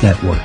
Network.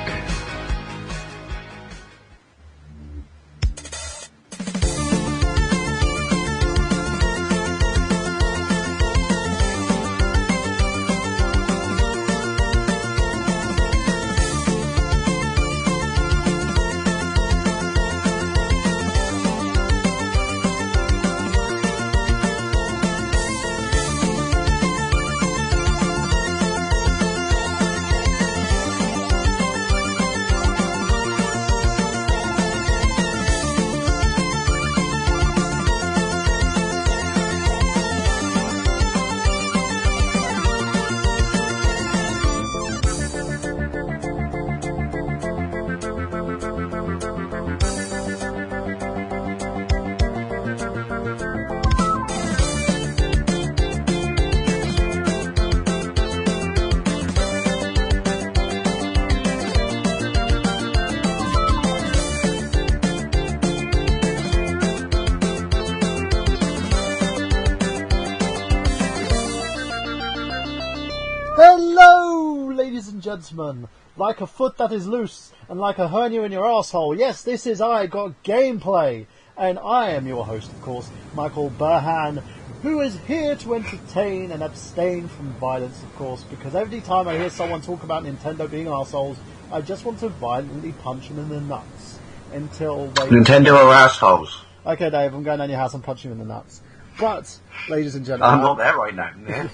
Gentlemen, like a foot that is loose and like a hernia in your asshole. Yes, this is I Got Gameplay, and I am your host, of course, Michael Burhan, who is here to entertain and abstain from violence, of course, because every time I hear someone talk about Nintendo being assholes, I just want to violently punch them in the nuts until they... Nintendo are assholes. Okay, Dave, I'm going down your house and punching you in the nuts. But, ladies and gentlemen... I'm not there right now. Yeah.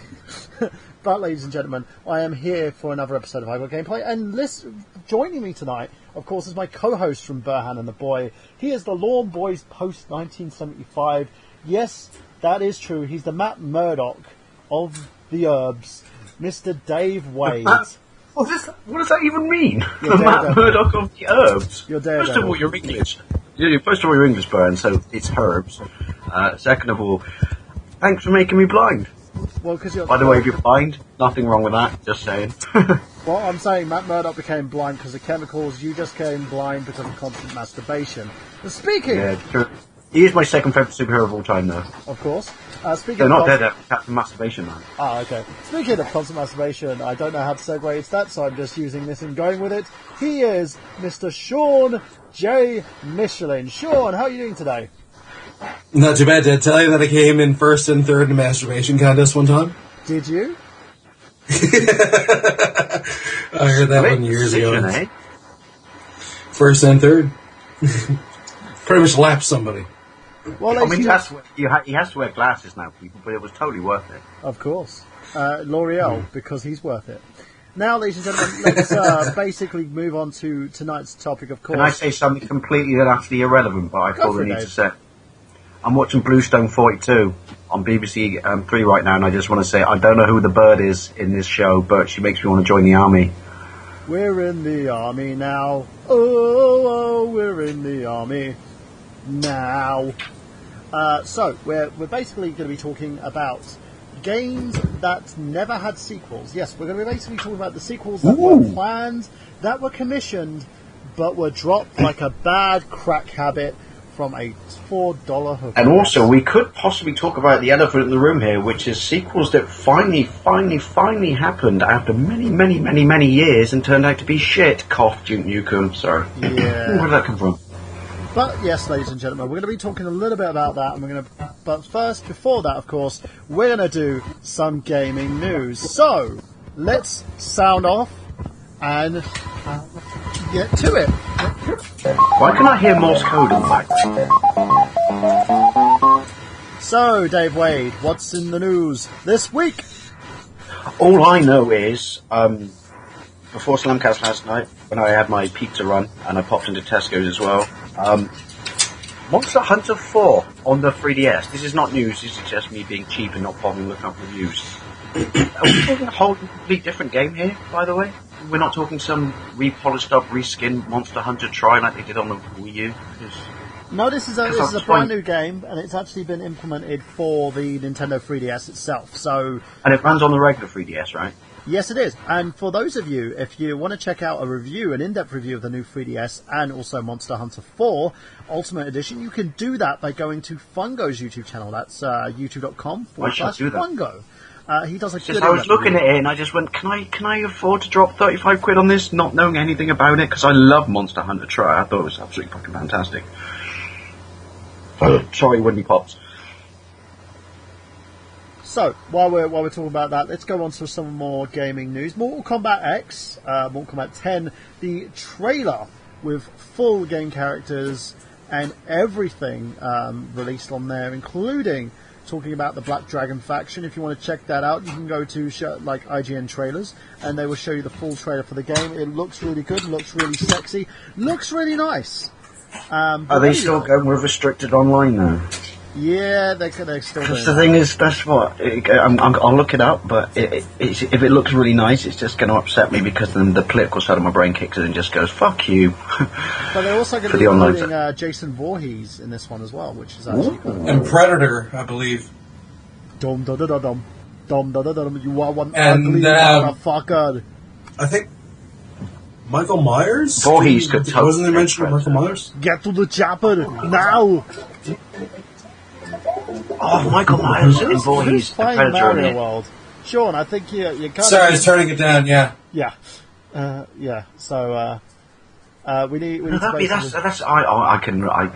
But, ladies and gentlemen, I am here for another episode of I Got Gameplay, and joining me tonight, of course, is my co-host from Burhan and the Boy. He is the Lawn Boys post-1975. Yes, that is true. He's the Matt Murdock of the Herbs, Mr. Dave Wade. What does that even mean? The Matt Murdock of the Herbs? First of all, you're English. First of all, you're English, Burhan, so it's herbs. Second of all, thanks for making me blind. Well, because by the way, if you're blind, nothing wrong with that, just saying. Well, I'm saying Matt Murdock became blind because of chemicals, you just became blind because of constant masturbation. But speaking... Yeah, true. He is my second favourite superhero of all time, though. Of course. Speaking They're not dead, Captain Masturbation Man. Ah, okay. Speaking of constant masturbation, I don't know how to segue into that, so I'm just using this and going with it. He is Mr. Sean J. Michellin. Sean, how are you doing today? Not too bad. Did I tell you that I came in first and third in a masturbation contest one time? Did you? I heard that one years ago. Eh? First and third. Pretty much lapped somebody. Well, I mean, he has to wear glasses now, people, but it was totally worth it. Of course. L'Oreal, because he's worth it. Now, ladies and gentlemen, let's basically move on to tonight's topic, of course. Can I say something completely and utterly irrelevant, but I feel the need to say? I'm watching Bluestone 42 on BBC 3 right now, and I just want to say I don't know who the bird is in this show, but she makes me want to join the army. We're in the army now. Oh, we're in the army now. So, we're basically going to be talking about games that never had sequels. Yes, we're going to be basically talking about the sequels that were planned, that were commissioned, but were dropped like a bad crack habit from a $4 hook. And also, we could possibly talk about the elephant in the room here, which is sequels that finally happened after many years and turned out to be shit. Cough, Duke Nukem. Sorry. Yeah. Where did that come from? But yes, ladies and gentlemen, we're going to be talking a little bit about that, and but first, before that, of course, we're going to do some gaming news. So, let's sound off and get to it. Why can I hear Morse code in the background? So, Dave Wade, what's in the news this week? All I know is, before Slamcast last night, when I had my pizza run, and I popped into Tesco's as well, Monster Hunter 4 on the 3DS. This is not news, this is just me being cheap and not bothering looking up reviews. Are we talking a whole completely different game here, by the way? We're not talking some repolished up, reskinned Monster Hunter try like they did on the Wii U? No, this is a brand new game, and it's actually been implemented for the Nintendo 3DS itself. So, and it runs on the regular 3DS, right? Yes, it is. And for those of you, if you want to check out a review, an in-depth review of the new 3DS and also Monster Hunter 4 Ultimate Edition, you can do that by going to Fungo's YouTube channel. That's youtube.com/Fungo. He does a Just, good. I was looking at it and I just went, can I afford to drop 35 quid on this, not knowing anything about it? Because I love Monster Hunter Tri. I thought it was absolutely fucking fantastic. Sorry, Wendy Pops. So, while we're talking about that, let's go on to some more gaming news. Mortal Kombat X, Mortal Kombat 10, the trailer with full game characters and everything released on there, including talking about the Black Dragon faction. If you want to check that out, you can go to IGN trailers, and they will show you the full trailer for the game. It looks really good, looks really sexy, looks really nice. Are they still going with restricted online now? Yeah, they're still doing Because the thing is, that's what I'll look it up. But if it looks really nice, it's just going to upset me because then the political side of my brain kicks in and just goes "fuck you." But they're also going to be including Jason Voorhees in this one as well, which is actually cool. And Predator, I believe. Dum da da da dum, dum da da da dum. You are one And, ugly motherfucker. I think Michael Myers. Voorhees could totally. Wasn't there mention of Michael Myers? Get to the chopper now. Oh, Michael Myers and Voorhees, Who's the playing Predator in Mario it. World? Sean, I think you're kind Sorry, I of... was turning it down. Yeah. Yeah. So, we need to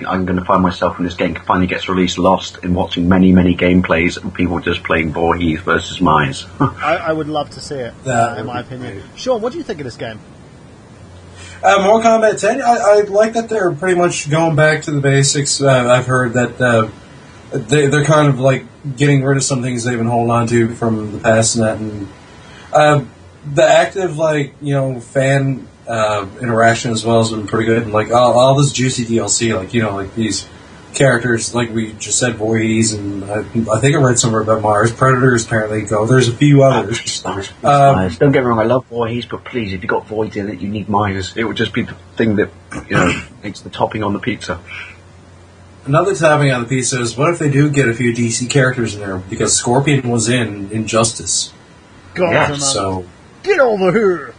I'm going to find myself when this game finally gets released lost in watching many gameplays and people just playing Voorhees versus Myers. I would love to see it, in my opinion. Sean, what do you think of this game? Mortal Kombat 10, I like that they're pretty much going back to the basics. I've heard that they're kind of like getting rid of some things they've been holding on to from the past and that. And the active, fan interaction as well has been pretty good. And, all this juicy DLC, these characters, like we just said, Voorhees, and I think I read somewhere about Mars. Predators apparently go. There's a few others. Myers. Don't get me wrong, I love Voorhees, but please, if you got Void in it, you need Myers. It would just be the thing that, makes the topping on the pizza. Another topping on the pizza is, what if they do get a few DC characters in there? Because Scorpion was in Injustice. God, Yeah, So get over here!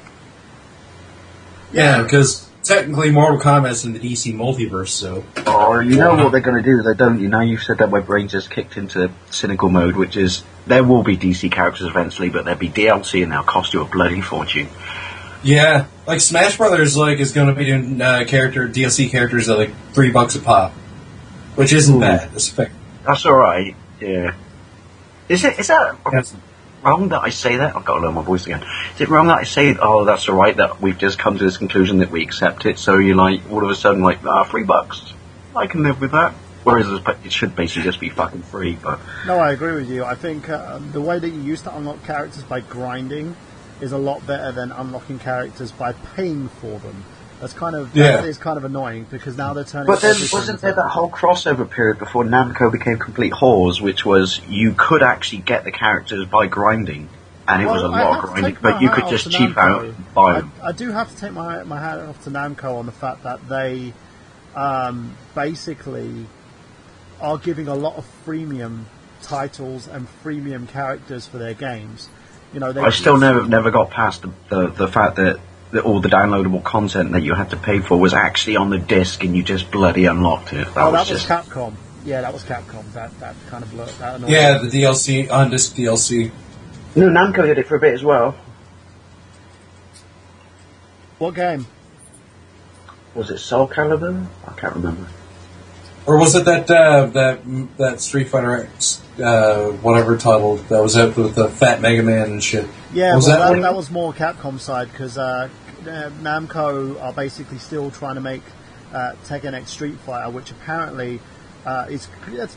yeah, because technically Mortal Kombat's in the DC multiverse, so... Oh, you know what they're going to do, don't you? Now you've said that, my brain just kicked into cynical mode, which is, there will be DC characters eventually, but there'll be DLC and they'll cost you a bloody fortune. Yeah, like Smash Brothers is going to be doing DLC characters at $3 a pop. Which isn't bad. That's alright, yeah. Is that wrong that I say that? I've got to learn my voice again. Is it wrong that I say, oh, that's alright, that we've just come to this conclusion that we accept it, so you're all of a sudden $3. I can live with that. Whereas it should basically just be fucking free, but... No, I agree with you. I think the way that you used to unlock characters by grinding is a lot better than unlocking characters by paying for them. That is kind of annoying because now they're turning. But then wasn't there that whole crossover period before Namco became complete whores, which was you could actually get the characters by grinding, and it was a lot of grinding, but you could just cheap out and buy them. I do have to take my hat off to Namco on the fact that they basically are giving a lot of freemium titles and freemium characters for their games. I still never got past the fact that all the downloadable content that you had to pay for was actually on the disc, and you just bloody unlocked it. That was Capcom. Yeah, that was Capcom. That kind of that annoyed me. Me. The DLC, on disc DLC. No, Namco did it for a bit as well. What game? Was it Soul Calibur? I can't remember. Or was it that Street Fighter X, whatever title that was out with the Fat Mega Man and shit? Yeah, that was more Capcom side because Namco are basically still trying to make Tekken X Street Fighter, which apparently it's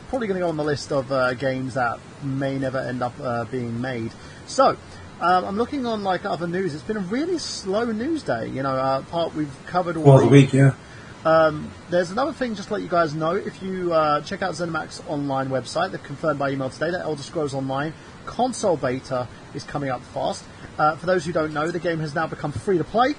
probably going to go on the list of games that may never end up being made. So I'm looking on other news. It's been a really slow news day. We've covered all the week, yeah. There's another thing, just to let you guys know, if you check out ZeniMax Online website, they're confirmed by email today that Elder Scrolls Online console beta is coming up fast. For those who don't know, the game has now become free to play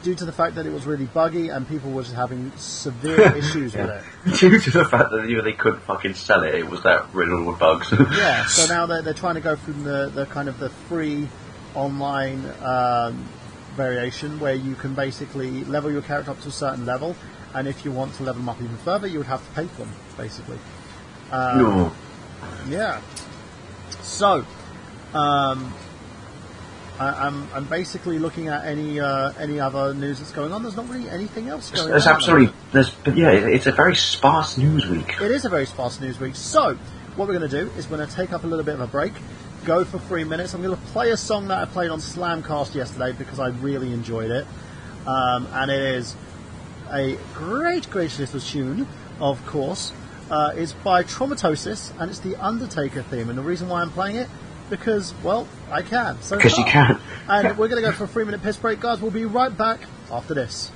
due to the fact that it was really buggy and people were just having severe issues with it. Due to the fact that they couldn't fucking sell it, it was that riddled with bugs. Yeah, so now they're trying to go from the kind of the free online variation where you can basically level your character up to a certain level, and if you want to level them up even further, you would have to pay for them, basically. No. Yeah. So, I'm basically looking at any other news that's going on. There's not really anything else going on. There's absolutely, it's a very sparse news week. It is a very sparse news week. So, what we're going to do is we're going to take up a little bit of a break, go for 3 minutes. I'm going to play a song that I played on Slamcast yesterday because I really enjoyed it. And it is a great little tune, of course. It's by Traumatosis, and it's the Undertaker theme. And the reason why I'm playing it, because, well, I can. So because you can. And we're going to go for a 3-minute piss break, guys. We'll be right back after this.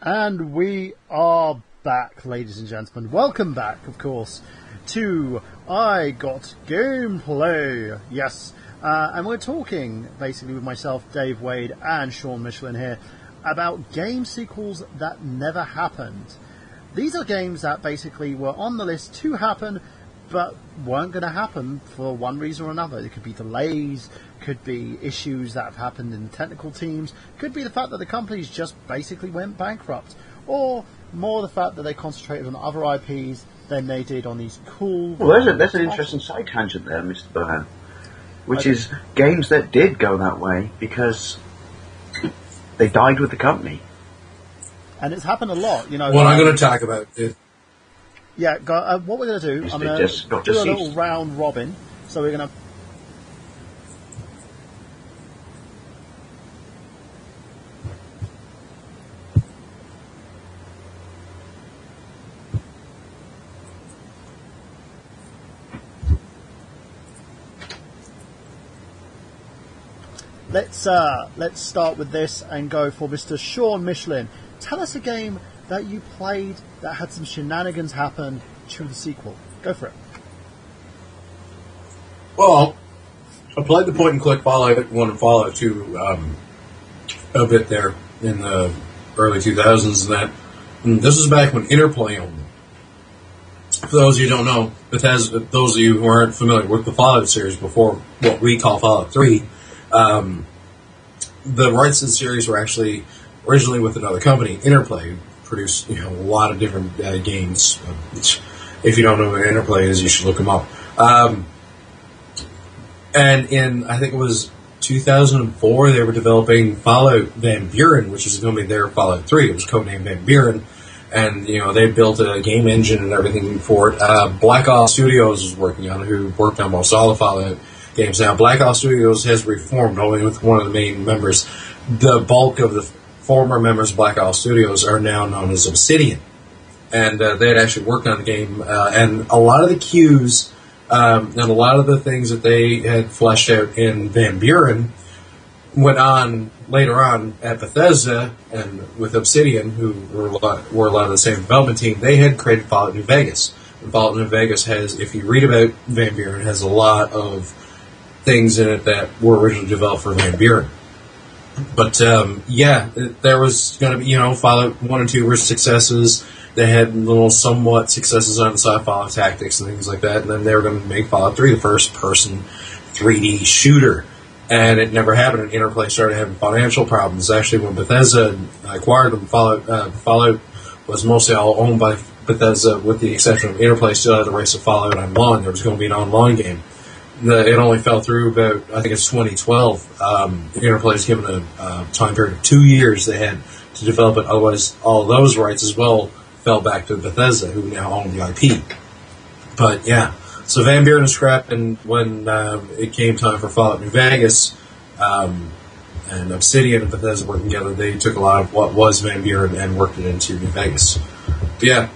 And we are back, ladies and gentlemen. Welcome back, of course, to I Got Gameplay. Yes, and we're talking basically with myself, Dave Wade, and Sean Michellin here. about game sequels that never happened. These are games that basically were on the list to happen, but weren't going to happen for one reason or another. It could be delays, could be issues that have happened in technical teams, could be the fact that the companies just basically went bankrupt, or more the fact that they concentrated on other IPs than they did on these cool... Well, there's an interesting side tangent there, Mr. Burhan, which is games that did go that way because they died with the company. And it's happened a lot, you know. What I'm going to talk about is... Yeah, what we're going to do, I'm going to do a little round robin. So we're going to... Let's start with this and go for Mr. Sean Michellin. Tell us a game that you played that had some shenanigans happen to the sequel. Go for it. Well, I played the point-and-click Fallout 1 and Fallout 2 a bit there in the early 2000s and that. And this was back when Interplay owned them. For those of you who don't know, Bethesda, those of you who aren't familiar with the Fallout series before what we call Fallout 3, the rights to the series were actually originally with another company, Interplay, who produced a lot of different games. If you don't know what Interplay is, you should look them up. And in, I think it was 2004, they were developing Fallout Van Buren, which is going to be their Fallout 3. It was codenamed Van Buren. And, they built a game engine and everything for it. Black Ops Studios was working on it, who worked on most all the Fallout games. Now, Black Ops Studios has reformed, only with one of the main members. The bulk of the former members of Black Ops Studios are now known as Obsidian. And they had actually worked on the game. And a lot of the cues and a lot of the things that they had fleshed out in Van Buren went on later on at Bethesda and with Obsidian, who were a lot of the same development team. They had created Fallout New Vegas. And Fallout New Vegas has, if you read about Van Buren, has a lot of things in it that were originally developed for Van Buren. But, there was going to be, Fallout 1 and 2 were successes. They had little somewhat successes on the side, Fallout Tactics and things like that. And then they were going to make Fallout 3 the first-person 3D shooter. And it never happened, and Interplay started having financial problems. Actually, when Bethesda acquired them, Fallout was mostly all owned by Bethesda, with the exception of Interplay still had the rights to Fallout Online. There was going to be an online game. It only fell through about, I think it's 2012. Interplay was given a time period of 2 years they had to develop it. Otherwise, all of those rights as well fell back to Bethesda, who now own the IP. But, yeah. So Van Buren was scrapped, and when it came time for Fallout New Vegas, and Obsidian and Bethesda working together, they took a lot of what was Van Buren and worked it into New Vegas. But yeah,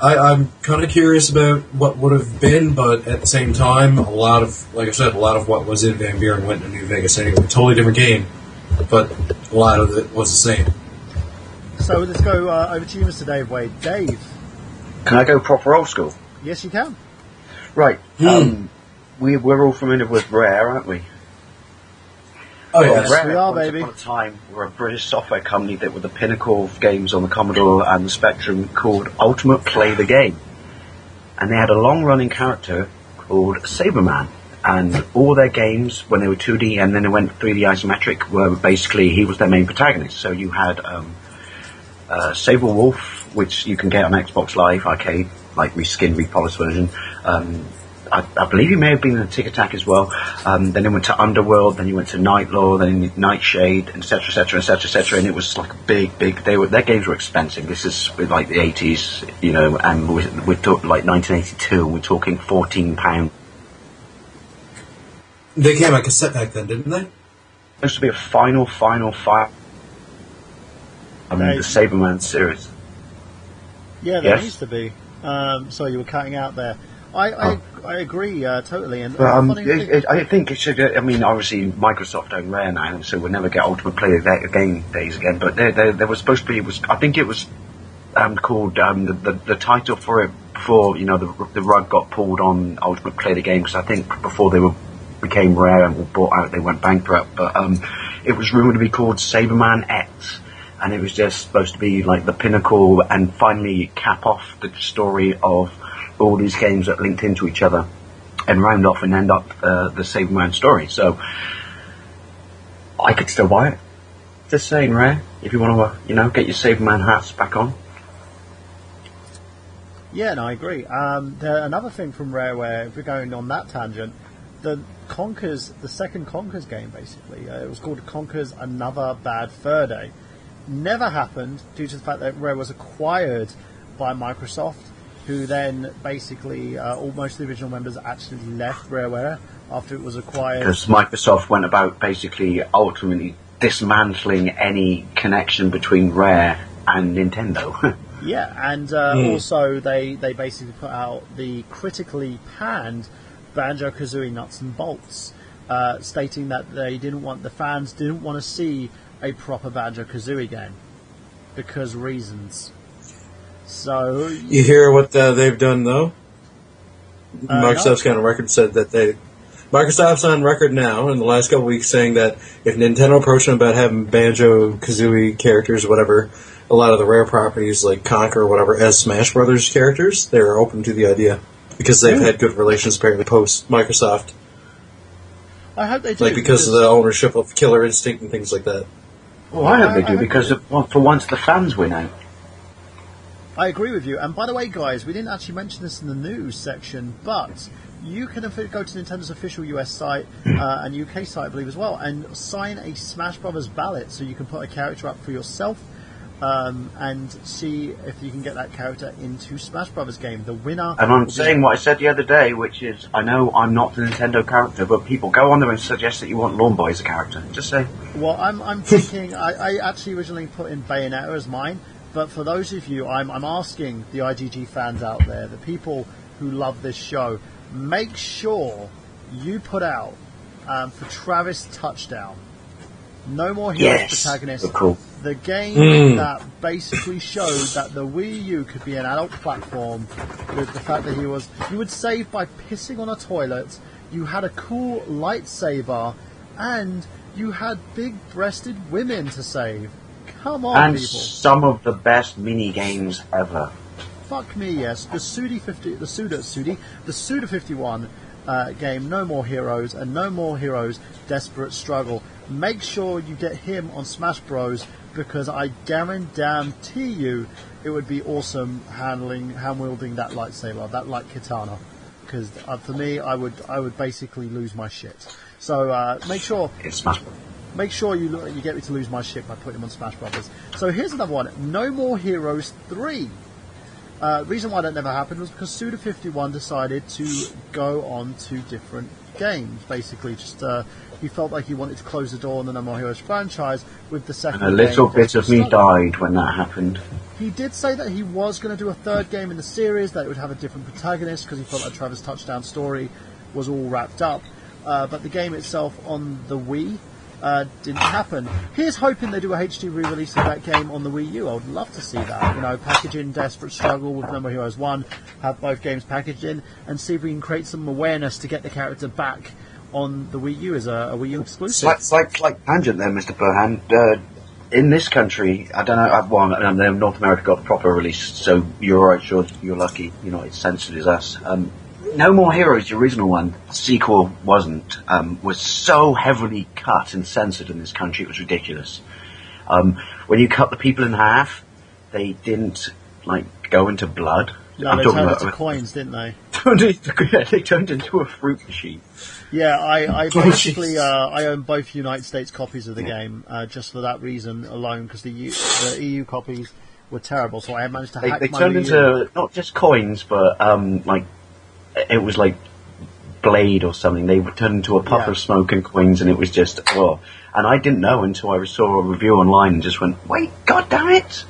I'm kind of curious about what would have been, but at the same time, like I said, a lot of what was in Van Buren went to New Vegas anyway. Totally different game, but a lot of it was the same. So let's go over to you, Mr. Dave Wade. Dave. Can I go proper old school? Yes, you can. Right. We're all familiar with Rare, aren't we? Oh, yes. Rare, we are, once baby. upon a time, were a British software company that were the pinnacle of games on the Commodore and the Spectrum, called Ultimate Play the Game. And they had a long-running character called Saberman. And all their games, when they were 2D and then they went 3D isometric, were basically, he was their main protagonist. So you had Saber Wolf, which you can get on Xbox Live Arcade, like reskinned, repolished version. I believe he may have been in Tic Tac as well. Then he went to Underworld, then he went to Nightlaw, then Nightshade, etc., etc., etc., etc. And it was like a big. Their games were expensive. This is like the 80s, and we're talking like 1982. We're talking £14. They came out cassette back then, didn't they? Supposed to be a final. The Saberman series. Yeah, there used to be. Sorry, you were cutting out there. I agree totally. And I think it should. I mean, obviously Microsoft own Rare now, so we'll never get Ultimate Play Game days again. But there was supposed to be. I think it was called the title for it before the rug got pulled on Ultimate Play the Game, because I think before they became Rare and were bought out, they went bankrupt. But it was rumored to be called Saberman X, and it was just supposed to be like the pinnacle and finally cap off the story of all these games that linked into each other and round off and end up the Saberman story. So I could still buy it. Just saying, Rare, if you want to, get your Saberman hats back on. Yeah, no, I agree. Another thing from Rareware, if we're going on that tangent, the second Conkers game, basically, it was called Conkers Another Bad Fur Day. Never happened due to the fact that Rare was acquired by Microsoft, who then basically, most of the original members actually left Rareware after it was acquired. Because Microsoft went about basically ultimately dismantling any connection between Rare and Nintendo. Yeah, and also they basically put out the critically panned Banjo-Kazooie Nuts and Bolts, stating that the fans didn't want to see a proper Banjo-Kazooie game because reasons. So you hear what they've done though? Microsoft's got on record said that Microsoft's on record now in the last couple of weeks saying that if Nintendo approached them about having Banjo-Kazooie characters, whatever, a lot of the Rare properties like Conker or whatever, as Smash Brothers characters, they're open to the idea because they've had good relations apparently post Microsoft. I hope they do. Like because of the ownership of Killer Instinct and things like that. Well, I hope they do because for once the fans win out. I agree with you. And by the way, guys, we didn't actually mention this in the news section, but you can go to Nintendo's official US site and UK site, I believe, as well, and sign a Smash Brothers ballot so you can put a character up for yourself and see if you can get that character into Smash Brothers game. The winner. And I'm saying what I said the other day, which is, I know I'm not the Nintendo character, but people go on there and suggest that you want Lawn Boy as a character. Just say. Well, I'm thinking. I actually originally put in Bayonetta as mine. But for those of you, I'm asking the IGG fans out there, the people who love this show, make sure you put out for Travis Touchdown, No More Heroes protagonist, cool. the game that basically showed that the Wii U could be an adult platform with the fact that you would save by pissing on a toilet, you had a cool lightsaber, and you had big-breasted women to save. Come on, and people. Some of the best mini games ever. Fuck me, yes. The Suda 51 game, No More Heroes, and No More Heroes Desperate Struggle. Make sure you get him on Smash Bros. Because I guarantee you it would be awesome hand-wielding that lightsaber, that light katana. Because for me, I would basically lose my shit. So make sure... It's Smash Bros. Make sure you get me to lose my shit by putting him on Smash Brothers. So here's another one. No More Heroes 3. The reason why that never happened was because Suda51 decided to go on to different games. Basically, just he felt like he wanted to close the door on the No More Heroes franchise with the second game. And a little bit of me died when that happened. He did say that he was going to do a third game in the series, that it would have a different protagonist, because he felt like Travis Touchdown story was all wrapped up. But the game itself on the Wii didn't happen. Here's hoping they do a HD re-release of that game on the Wii U. I would love to see that. Package in Desperate Struggle with No More Heroes 1, have both games packaged in, and see if we can create some awareness to get the character back on the Wii U as a Wii U exclusive. It's like tangent there, Mr. Burhan. In this country, I don't know, North America got the proper release, so you're right, sure, you're lucky. You're not as censored as us. No More Heroes, the original one, the sequel wasn't, was so heavily cut and censored in this country, it was ridiculous. When you cut the people in half, they didn't, go into blood. No, they turned into coins, didn't they? They turned into a fruit machine. Yeah, I basically, I own both United States copies of the game, just for that reason alone, because the EU copies were terrible, so I managed to hack They my turned Wii into, not just coins, but, it was like blade or something. They would turn into a puff of smoke and coins, and it was just And I didn't know until I saw a review online and just went, "Wait, god damn it!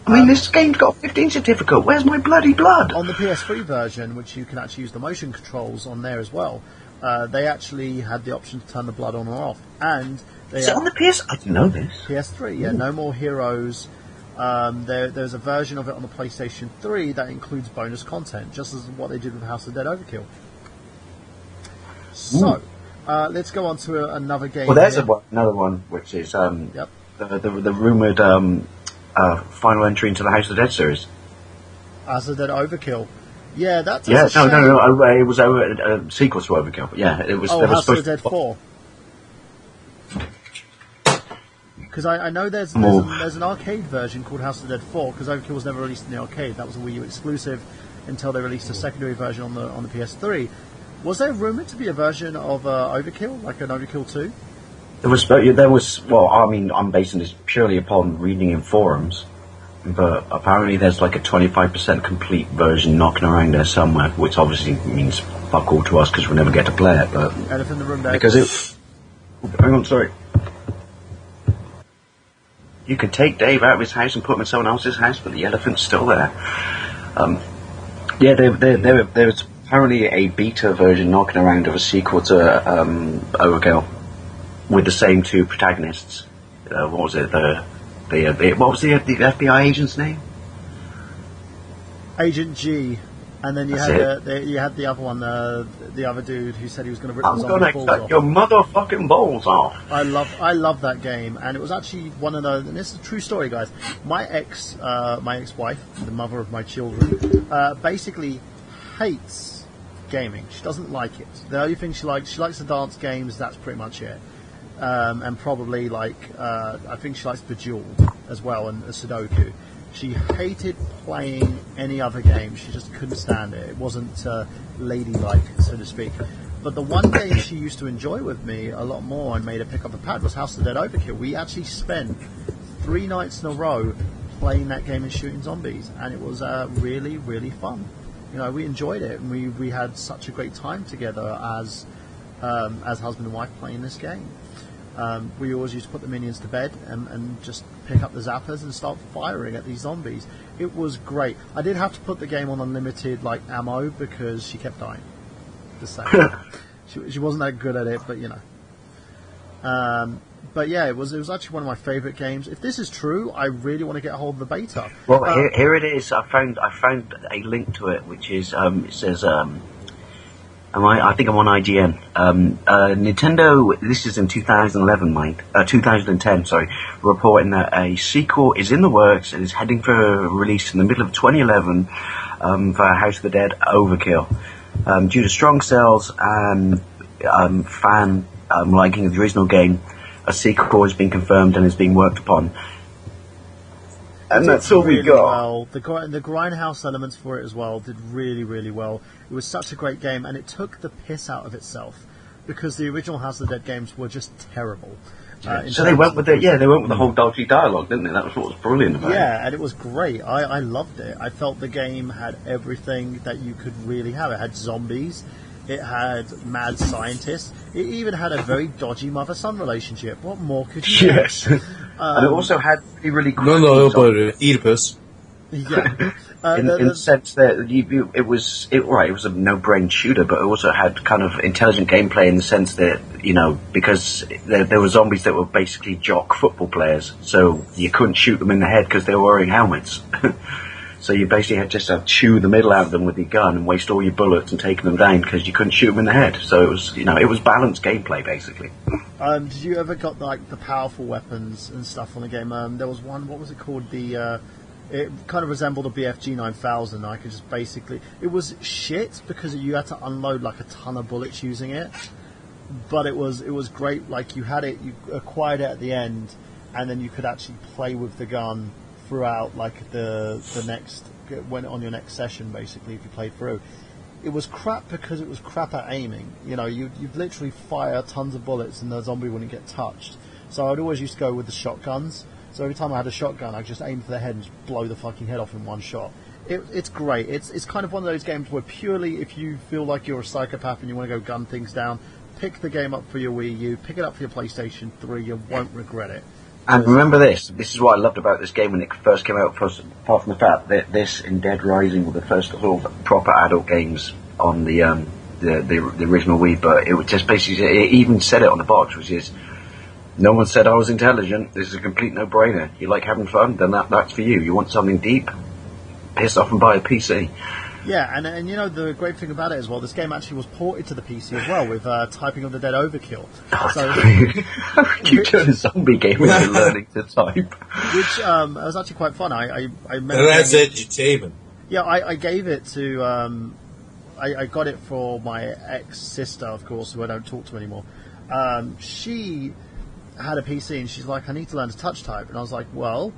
I mean, this game's got a 15 certificate. Where's my bloody blood?" On the PS3 version, which you can actually use the motion controls on there as well, they actually had the option to turn the blood on or off. And Is it on the PS? I didn't know this. PS3, yeah. Ooh. No More Heroes. There's a version of it on the PlayStation 3 that includes bonus content, just as what they did with House of Dead Overkill. So, Let's go on to another game. Well, there's here. another one, which is Yep. the rumoured final entry into the House of the Dead series. House of the Dead Overkill. Yeah, that's Yeah, a shame. no. It was sequels to Overkill. But yeah, it was. Oh, they were House of the supposed Dead to, 4. Because I know there's an arcade version called House of the Dead 4, because Overkill was never released in the arcade. That was a Wii U exclusive until they released a secondary version on the PS3. Was there rumoured to be a version of Overkill, like an Overkill 2? There was. Well, I mean, I'm basing this purely upon reading in forums, but apparently there's like a 25% complete version knocking around there somewhere, which obviously means fuck all to us because we'll never get to play it. But Elephant in the room, Dave. because it. Hang on, sorry. You could take Dave out of his house and put him in someone else's house, but the elephant's still there. Yeah, there was apparently a beta version knocking around of a sequel to Overkill with the same two protagonists. What was it? What was the FBI agent's name? Agent G. And then you That's had the other one, the other dude who said he was going to rip I'm the gonna zombie balls cut off. your motherfucking balls off. I love that game, and it was actually one of those. And this is a true story, guys. My ex-wife, the mother of my children, basically hates gaming. She doesn't like it. The only thing she likes the dance games. That's pretty much it. And probably I think she likes Bejeweled as well and Sudoku. She hated playing any other game. She just couldn't stand it. It wasn't ladylike, so to speak. But the one game she used to enjoy with me a lot more and made her pick up a pad was House of the Dead Overkill. We actually spent 3 nights in a row playing that game and shooting zombies, and it was really, really fun. You know, we enjoyed it, and we had such a great time together as husband and wife playing this game. We always used to put the minions to bed and just pick up the zappers and start firing at these zombies. It was great. I did have to put the game on unlimited ammo because she kept dying. Just saying. she wasn't that good at it, but you know. But yeah, it was actually one of my favourite games. If this is true, I really want to get a hold of the beta. Well, here it is. I found a link to it, which is it says. I think I'm on IGN. Nintendo, this is in 2010, sorry, reporting that a sequel is in the works and is heading for release in the middle of 2011 for House of the Dead Overkill. Due to strong sales and fan liking of the original game, a sequel has been confirmed and is being worked upon. And that's all we got. Well. The grindhouse elements for it as well did really, really well. It was such a great game, and it took the piss out of itself because the original House of the Dead games were just terrible. So they went with the whole dodgy dialogue, didn't they? That was what was brilliant about it. Yeah, and it was great. I loved it. I felt the game had everything that you could really have. It had zombies. It had mad scientists. It even had a very dodgy mother-son relationship. What more could you Yes. And it also had really cool. No, but Oedipus. Yeah. In the sense that it was a no-brain shooter, but it also had kind of intelligent gameplay in the sense that, you know, because there were zombies that were basically jock football players, so you couldn't shoot them in the head because they were wearing helmets. So you basically had just to chew the middle out of them with your gun and waste all your bullets and take them down because you couldn't shoot them in the head. So it was, it was balanced gameplay basically. Did you ever got the powerful weapons and stuff on the game? There was one. What was it called? It kind of resembled a BFG 9000. I could just basically. It was shit because you had to unload a ton of bullets using it. But it was great. You had it, you acquired it at the end, and then you could actually play with the gun throughout the next when on your next session basically if you played through. It was crap because it was crap at aiming. You'd literally fire tons of bullets and the zombie wouldn't get touched. So I'd always used to go with the shotguns. So every time I had a shotgun, I'd just aim for the head and just blow the fucking head off in one shot. It's great. It's kind of one of those games where purely if you feel like you're a psychopath and you want to go gun things down, pick the game up for your Wii U, pick it up for your PlayStation 3, you won't regret it. And remember this is what I loved about this game when it first came out, apart from the fact that this and Dead Rising were the first sort of proper adult games on the original Wii, but it was just basically, it even said it on the box, which is, no one said I was intelligent, this is a complete no-brainer. You like having fun, then that's for you. You want something deep, piss off and buy a PC. Yeah, and you know the great thing about it as well, this game actually was ported to the PC as well with Typing of the Dead Overkill. So you turn a zombie game into learning to type, which was actually quite fun. I remember. And that's edutainment. Yeah, I gave it to. I got it for my ex-sister, of course, who I don't talk to anymore. She had a PC and she's like, I need to learn to touch type. And I was like, well,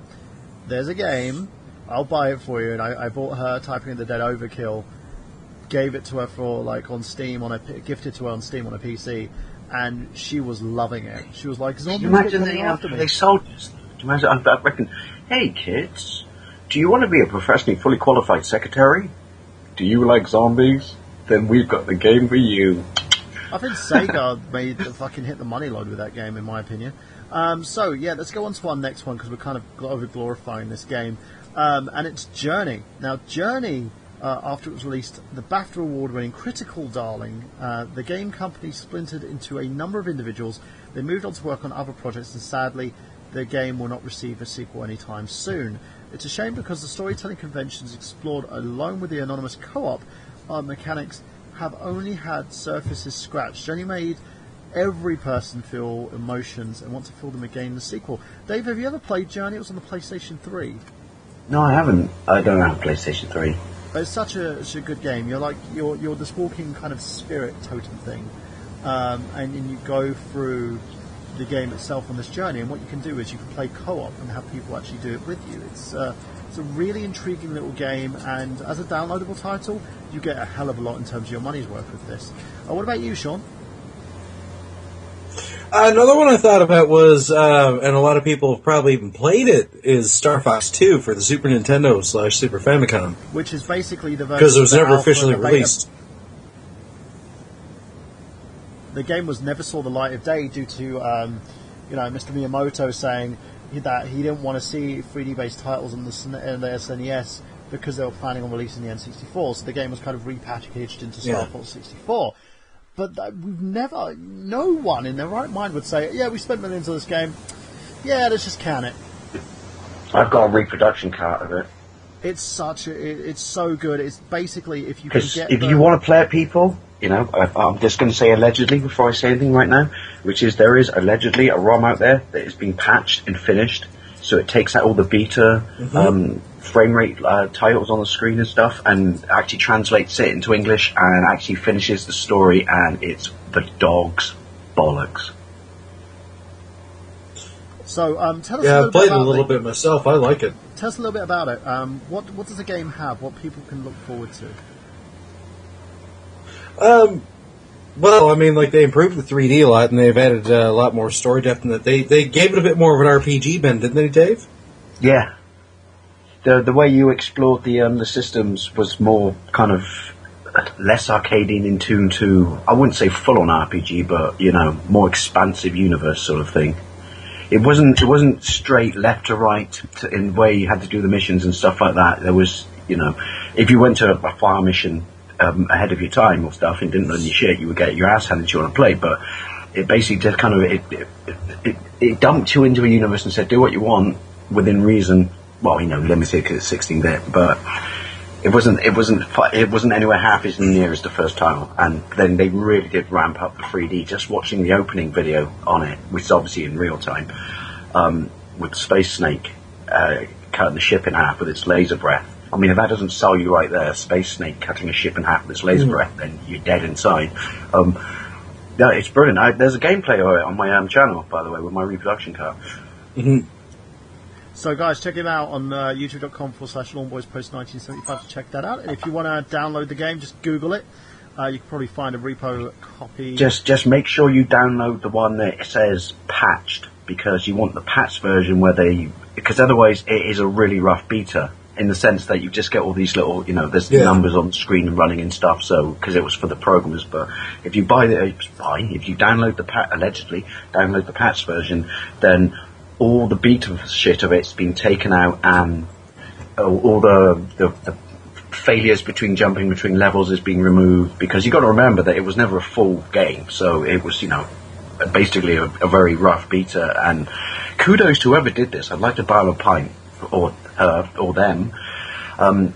there's a game, I'll buy it for you. And I bought her Typing of the Dead Overkill, gave it to her for like on Steam, gifted to her on Steam on a PC, and she was loving it. She was like, zombies imagine coming after me. they sold this. Imagine, I reckon, hey kids, do you want to be a professionally fully qualified secretary? Do you like zombies? Then we've got the game for you. I think Sega fucking hit the money load with that game, in my opinion. So, yeah, let's go on to our next one, because we're kind of over-glorifying this game. And it's Journey. Now, Journey, after it was released, the BAFTA award-winning critical darling, the game company splintered into a number of individuals. They moved on to work on other projects, and sadly, the game will not receive a sequel anytime soon. It's a shame because the storytelling conventions explored along with the anonymous co-op mechanics have only had surfaces scratched. Journey made every person feel emotions and want to feel them again in the sequel. Dave, have you ever played Journey? It was on the PlayStation 3. No, I haven't. I don't have a PlayStation 3. But it's such a good game. You're this walking kind of spirit totem thing, and you go through the game itself on this journey. And what you can do is you can play co-op and have people actually do it with you. It's a really intriguing little game, and as a downloadable title, you get a hell of a lot in terms of your money's worth with this. What about you, Sean? Another one I thought about was, and a lot of people have probably even played it, is Star Fox 2 for the Super Nintendo / Super Famicom. Which is basically the version because it was never alpha officially and the beta. released. The game never saw the light of day due to, Mr. Miyamoto saying that he didn't want to see 3D-based titles on the SNES because they were planning on releasing the N64. So the game was kind of repackaged into Star Fox 64. But no one in their right mind would say, yeah, we spent millions on this game. Yeah, let's just can it. I've got a reproduction cart of it. It's so good. It's basically, if you can get... If you want to play it, people, I'm just going to say allegedly before I say anything right now, which is there is allegedly a ROM out there that is being patched and finished, so it takes out all the beta frame rate titles on the screen and stuff, and actually translates it into English and actually finishes the story, and it's the dog's bollocks. So tell us a little bit I played about a little bit myself. I like it. Tell us a little bit about it. What does the game have? What people can look forward to? Well, I mean, like, they improved the 3D a lot, and they've added a lot more story depth in it. They gave it a bit more of an RPG bend, didn't they, Dave? Yeah. The way you explored the systems was more kind of less arcading in tune to, I wouldn't say full-on RPG, but, more expansive universe sort of thing. It wasn't straight left to right in the way you had to do the missions and stuff like that. There was, if you went to a fire mission ahead of your time or stuff and didn't learn your shit, you would get your ass handed to you on a plate. But it basically just kind of it dumped you into a universe and said, do what you want within reason. Well, limited because it's 16-bit, but it wasn't anywhere half as near as the first title. And then they really did ramp up the 3D. Just watching the opening video on it, which is obviously in real time, with Space Snake cutting the ship in half with its laser breath. I mean, if that doesn't sell you right there, Space Snake cutting a ship in half with its laser breath, then you're dead inside. No, it's brilliant. There's a gameplay of it on my channel, by the way, with my reproduction card. Mm-hmm. So, guys, check him out on youtube.com/LawnBoysPost1975 to check that out. And if you want to download the game, just Google it. You can probably find a repo copy. Just make sure you download the one that says patched, because you want the patched version because otherwise it is a really rough beta. In the sense that you just get all these little, there's numbers on the screen and running and stuff. So, because it was for the programmers, but if you download allegedly download the patch version, then all the beta shit of it's been taken out, and all the failures jumping between levels is being removed. Because you got to remember that it was never a full game, so it was basically a very rough beta. And kudos to whoever did this. I'd like to buy them a pint or them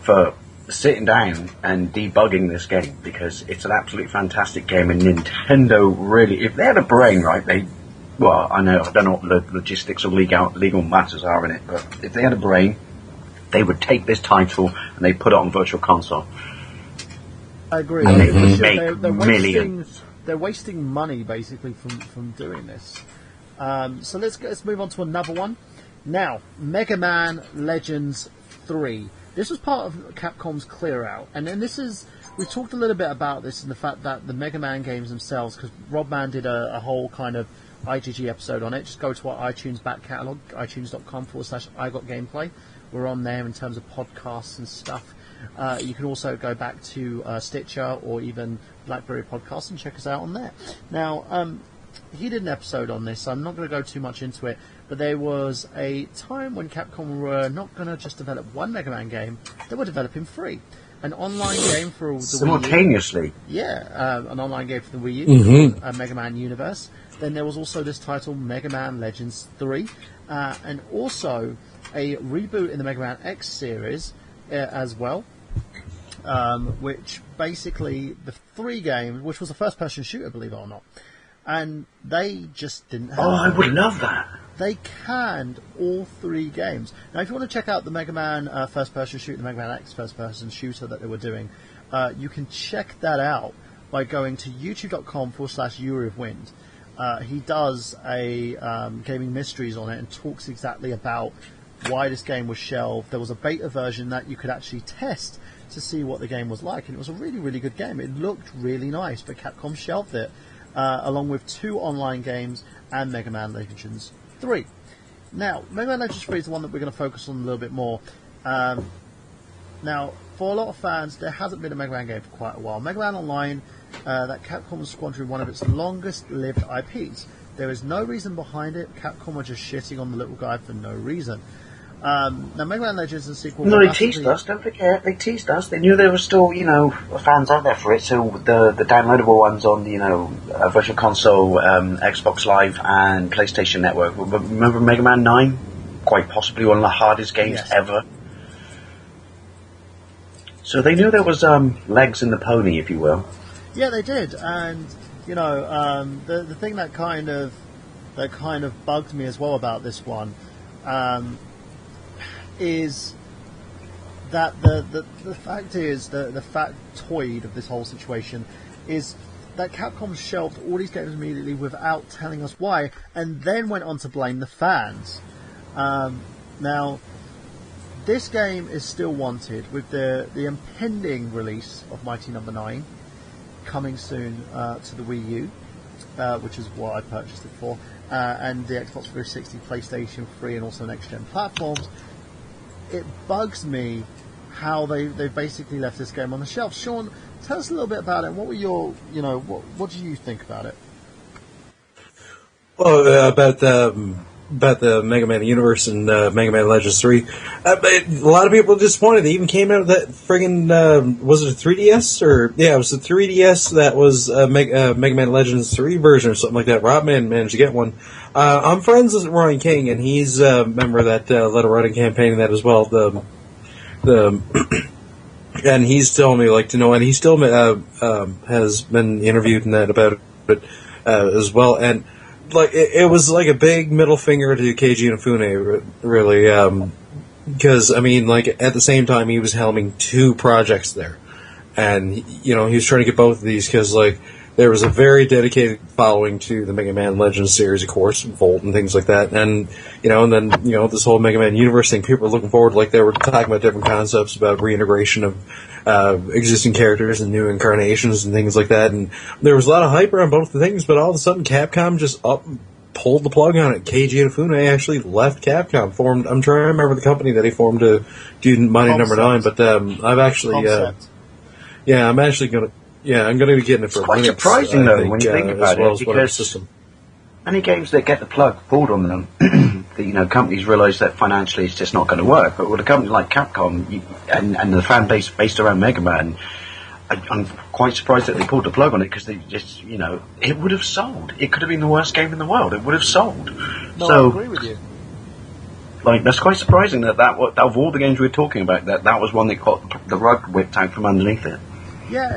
for sitting down and debugging this game, because it's an absolutely fantastic game, and Nintendo really, if they had a brain, right, well, I don't know what the logistics or legal matters are in it, but if they had a brain, they would take this title and they put it on Virtual Console. I agree. And they would They're make millions. They're wasting money, basically, from doing this. So let's move on to another one. Now, Mega Man Legends 3. This was part of Capcom's clear out, and then we talked a little bit about this in the fact that the Mega Man games themselves, because Rob Man did a whole kind of IGG episode on it. Just go to our iTunes back catalogue, itunes.com/IGotGameplay. We're on there in terms of podcasts and stuff. You can also go back to Stitcher or even BlackBerry Podcasts and check us out on there. Now, he did an episode on this, so I'm not going to go too much into it, but there was a time when Capcom were not going to just develop one Mega Man game, they were developing 3. An online game for the simultaneously. Wii U. Yeah, an online game for the Wii U, called Mega Man Universe. Then there was also this title, Mega Man Legends 3, and also a reboot in the Mega Man X series as well, which basically the 3 games, which was a first-person shooter, believe it or not, and they just didn't have I would love that. They canned all 3 games. Now, if you want to check out the Mega Man first-person shooter, the Mega Man X first-person shooter that they were doing, you can check that out by going to youtube.com/Yuri of Wind. He does a Gaming Mysteries on it and talks exactly about why this game was shelved. There was a beta version that you could actually test to see what the game was like, and it was a really, really good game. It looked really nice, but Capcom shelved it, along with 2 online games and Mega Man Legends 3. Now, Mega Man Legends 3 is the one that we're going to focus on a little bit more. Now, for a lot of fans, there hasn't been a Mega Man game for quite a while. Mega Man Online, that Capcom was squandering one of its longest-lived IPs. There is no reason behind it. Capcom are just shitting on the little guy for no reason. Now, Mega Man Legends and sequel. No, they teased us. Don't forget, they teased us. They knew there were still, fans out there for it. So the downloadable ones on, Virtual Console, Xbox Live, and PlayStation Network. Remember Mega Man 9? Quite possibly one of the hardest games ever. So they knew there was legs in the pony, if you will. Yeah, they did, and the thing that kind of bugged me as well about this one. Is that the factoid of this whole situation is that Capcom shelved all these games immediately without telling us why, and then went on to blame the fans. Now, this game is still wanted, with the impending release of Mighty No. 9 coming soon to the Wii U, which is what I purchased it for, and the Xbox 360, PlayStation 3, and also next-gen platforms. It bugs me how they've basically left this game on the shelf. Sean, tell us a little bit about it. What were your, what do you think about it? Well, about the Mega Man universe and Mega Man Legends 3. A lot of people are disappointed. They even came out with that friggin', was it a 3DS? It was a 3DS that was Mega Man Legends 3 version or something like that. Rob managed to get one. I'm friends with Ryan King, and he's a member of that letter writing campaign and that as well. And he's telling me, and he still has been interviewed and that about it as well. And it was like a big middle finger to Keiji Inafune, really, because at the same time he was helming 2 projects there, and he was trying to get both of these because there was a very dedicated following to the Mega Man Legends series, of course, Volt and things like that, and then this whole Mega Man universe thing. People were looking forward, they were talking about different concepts about reintegration of existing characters and new incarnations and things like that, and there was a lot of hype around both the things, but all of a sudden Capcom just pulled the plug on it. Keiji Inafune actually left Capcom, I'm trying to remember the company that he formed to do Mighty No. 9, but I've actually, I'm going to be getting it for it's quite surprising, though, when you think about it, because many games that get the plug pulled on them, companies realise that financially it's just not going to work. But with a company like Capcom and the fan base based around Mega Man, I'm quite surprised that they pulled the plug on it, because they just, it would have sold. It could have been the worst game in the world. It would have sold. No, I agree with you. Like, that's quite surprising that of all the games we were talking about, that was one that got the rug whipped out from underneath it. Yeah,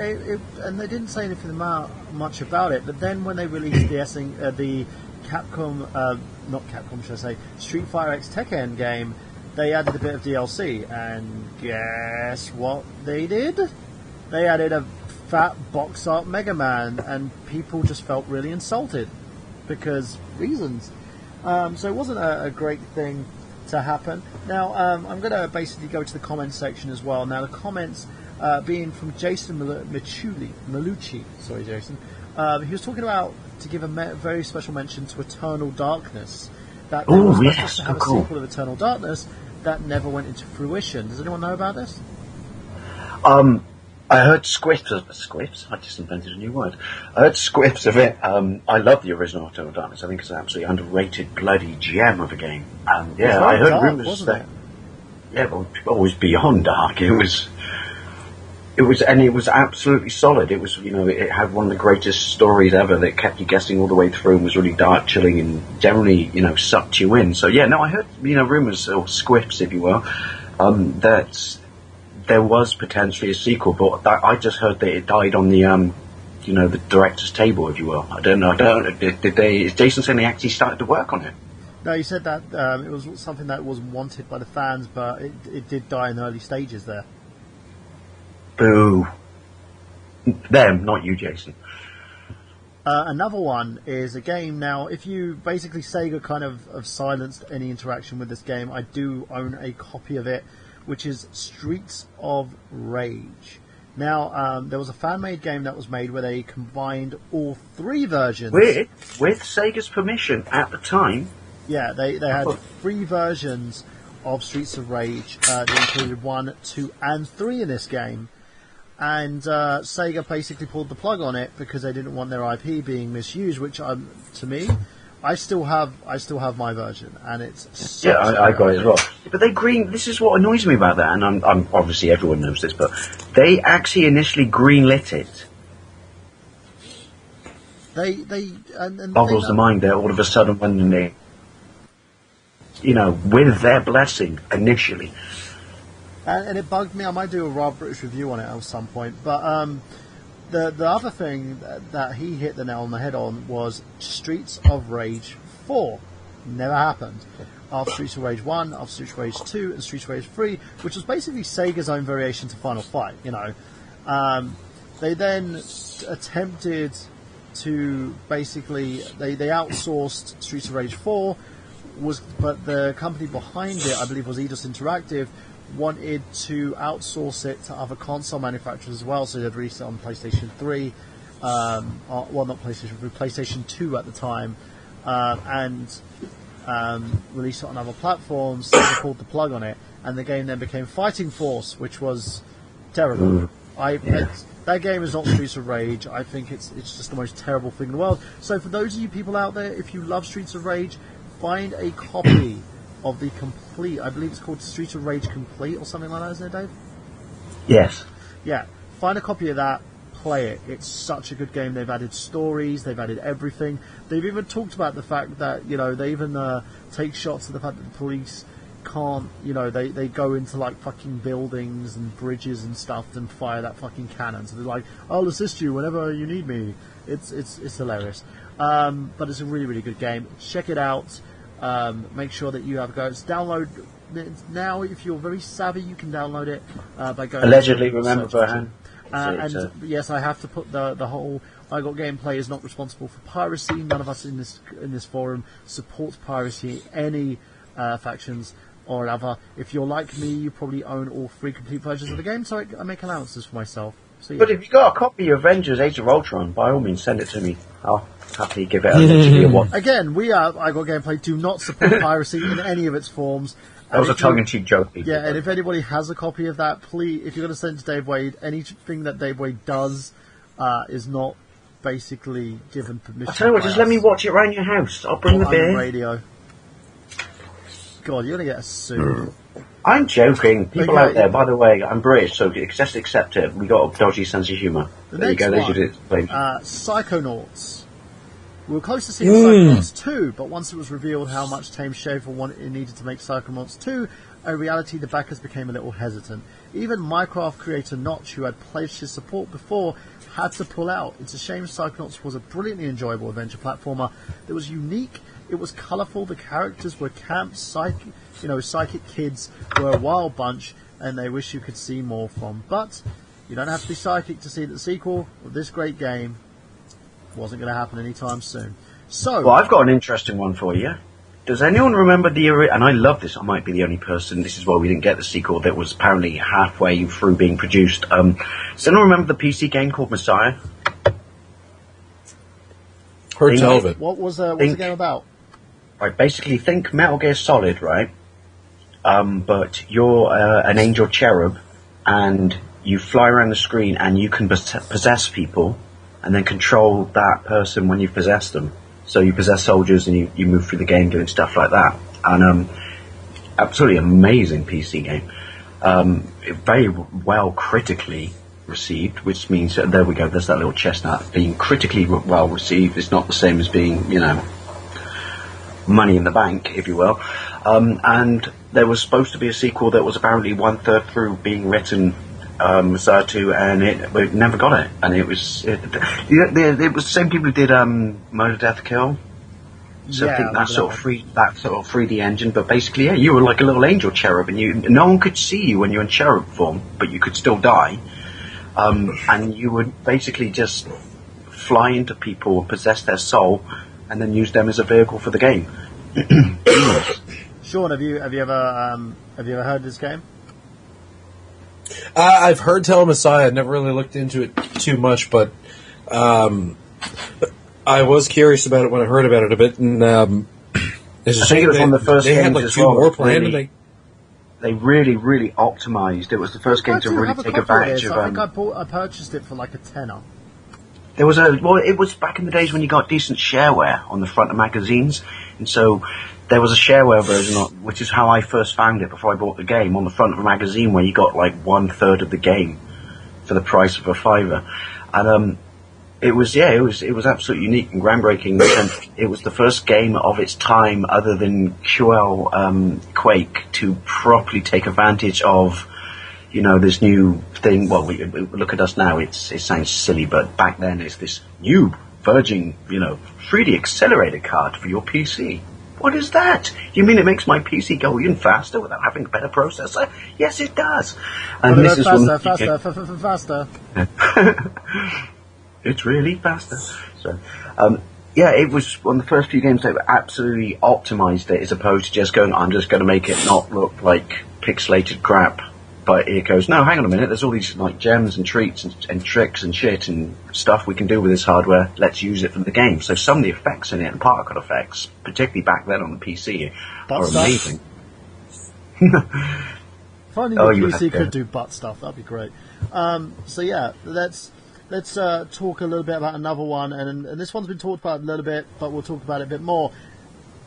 and they didn't say anything much about it. But then when they released the Capcom, not Capcom, should I say, Street Fighter X Tekken game, they added a bit of DLC, and guess what they did? They added a fat box art Mega Man, and people just felt really insulted because reasons. So it wasn't a great thing to happen. Now, I'm going to basically go to the comments section as well. Now, the comments being from Jason Malucci. Sorry, Jason. He was talking about to give a very special mention to Eternal Darkness. That there was supposed to have a sequel of Eternal Darkness that never went into fruition. Does anyone know about this? I heard squiffs. I just invented a new word. I heard squiffs of it. I love the original Eternal Darkness. I think it's an absolutely underrated bloody gem of a game. And yeah, I heard rumours that. Yeah, but it was beyond dark. It was absolutely solid. It was, it had one of the greatest stories ever that kept you guessing all the way through and was really dark, chilling, and generally, sucked you in. So yeah, no, I heard, rumours or squiffs, if you will, that there was potentially a sequel, but I just heard that it died on the, the director's table, if you will. I don't know. Is Jason saying they actually started to work on it? No, he said that it was something that was wanted by the fans, but it did die in the early stages there. Boo. Them, not you, Jason. Another one is a game. Now, if you basically Sega kind of silenced any interaction with this game, I do own a copy of it, which is Streets of Rage. Now, there was a fan-made game that was made where they combined all three versions. With Sega's permission at the time. Yeah, they had three versions of Streets of Rage. They included 1, 2, and 3 in this game. And Sega basically pulled the plug on it because they didn't want their IP being misused. Which, to me, I still have my version, and it's I got it as well. But this is what annoys me about that, and I'm obviously everyone knows this, but they actually initially greenlit it. And boggles the mind there all of a sudden when they, with their blessing initially. And it bugged me. I might do a Rob British review on it at some point. But the other thing that he hit the nail on the head on was Streets of Rage 4. Never happened. After Streets of Rage 1, after Streets of Rage 2, and Streets of Rage 3, which was basically Sega's own variation to Final Fight, They then attempted to basically... They outsourced Streets of Rage 4, but the company behind it, I believe, was Eidos Interactive, wanted to outsource it to other console manufacturers as well, so they'd release it on PlayStation 3, not PlayStation 3, PlayStation 2 at the time, and release it on other platforms. So they pulled the plug on it, and the game then became Fighting Force, which was terrible. That game is not Streets of Rage. I think it's just the most terrible thing in the world. So for those of you people out there, if you love Streets of Rage, find a copy of the complete, I believe it's called Streets of Rage Complete or something like that, isn't it, Dave? Yes. Yeah, find a copy of that, play it. It's such a good game. They've added stories, they've added everything. They've even talked about the fact that, they even take shots of the fact that the police can't, they go into like fucking buildings and bridges and stuff and fire that fucking cannon. So they're like, I'll assist you whenever you need me. It's hilarious. But it's a really, really good game. Check it out. Make sure that you have a go. It's download now. If you're very savvy, you can download it by going. Allegedly, remember, Burhan. And yes, I have to put the whole. I Got Gameplay is not responsible for piracy. None of us in this forum supports piracy, any factions or another. If you're like me, you probably own all 3 complete versions of the game, so I make allowances for myself. So, yeah. But if you got a copy of Avengers: Age of Ultron, by all means, send it to me. I'll happily give it a watch. Again, we I Got Gameplay do not support piracy in any of its forms. That was a tongue-in-cheek joke. Yeah, and if anybody has a copy of that, please, if you're going to send it to Dave Wade, anything that Dave Wade does is not basically given permission. I tell you what, just let me watch it around your house. I'll bring the beer. On the radio. God, you're going to get a suit. I'm joking. People out there, by the way, I'm British, so just accept it. We got a dodgy sense of humour. There you go. There's your explain. Psychonauts. We were close to seeing Psychonauts 2, but once it was revealed how much Tame Schafer wanted it needed to make Psychonauts 2, in reality the backers became a little hesitant. Even Minecraft creator Notch, who had pledged his support before, had to pull out. It's a shame Psychonauts was a brilliantly enjoyable adventure platformer that was unique, it was colourful, the characters were camp, psychic kids were a wild bunch, and they wish you could see more from. But you don't have to be psychic to see that the sequel of this great game wasn't going to happen anytime soon. So, well, I've got an interesting one for you. Does anyone remember and I love this, I might be the only person, this is why we didn't get the sequel that was apparently halfway through being produced. Does anyone remember the PC game called Messiah? Heard tell of it. What was the game about? Right, basically think Metal Gear Solid, right? But you're an angel cherub, and you fly around the screen, and you can possess people, and then control that person when you possess them. So you possess soldiers, and you move through the game doing stuff like that. And absolutely amazing PC game. Very well critically received, which means that, there we go, there's that little chestnut. Being critically well received is not the same as being, money in the bank, if you will. And there was supposed to be a sequel that was apparently 1/3 through being written, Messiah 2, and we never got it. And it was the same people who did Murder, Death, Kill. So I think that sort of 3D engine. But basically, yeah, you were like a little angel cherub, and no one could see you when you were in cherub form, but you could still die. And you would basically just fly into people, possess their soul, and then use them as a vehicle for the game. Sean, have you ever heard of this game? I've heard tell of Messiah. Never really looked into it too much, but I was curious about it when I heard about it a bit. And it's a I think it was one of the first they games had like as 2 well. more planned. They really, really optimized. It was the first game to really take advantage of. I think I purchased it for like a tenner. It was back in the days when you got decent shareware on the front of magazines, and so there was a shareware version, which is how I first found it before I bought the game, on the front of a magazine where you got like 1/3 of the game for the price of a $5. And it was absolutely unique and groundbreaking, and it was the first game of its time, other than QL Quake, to properly take advantage of this new thing. Well, we look at us now, it sounds silly, but back then it's this new verging, 3D accelerator card for your PC. What is that? You mean it makes my PC go even faster without having a better processor? Yes, it does. And this is faster. It's really faster. So, it was one of the first few games that absolutely optimized it, as opposed to just going, I'm just going to make it not look like pixelated crap. But it goes, no, hang on a minute, there's all these like gems and treats and tricks and shit and stuff we can do with this hardware, let's use it for the game. So some of the effects in it, and particle effects, particularly back then on the PC, are amazing. If only the PC could do butt stuff, that'd be great. So yeah, let's talk a little bit about another one, and this one's been talked about a little bit, but we'll talk about it a bit more.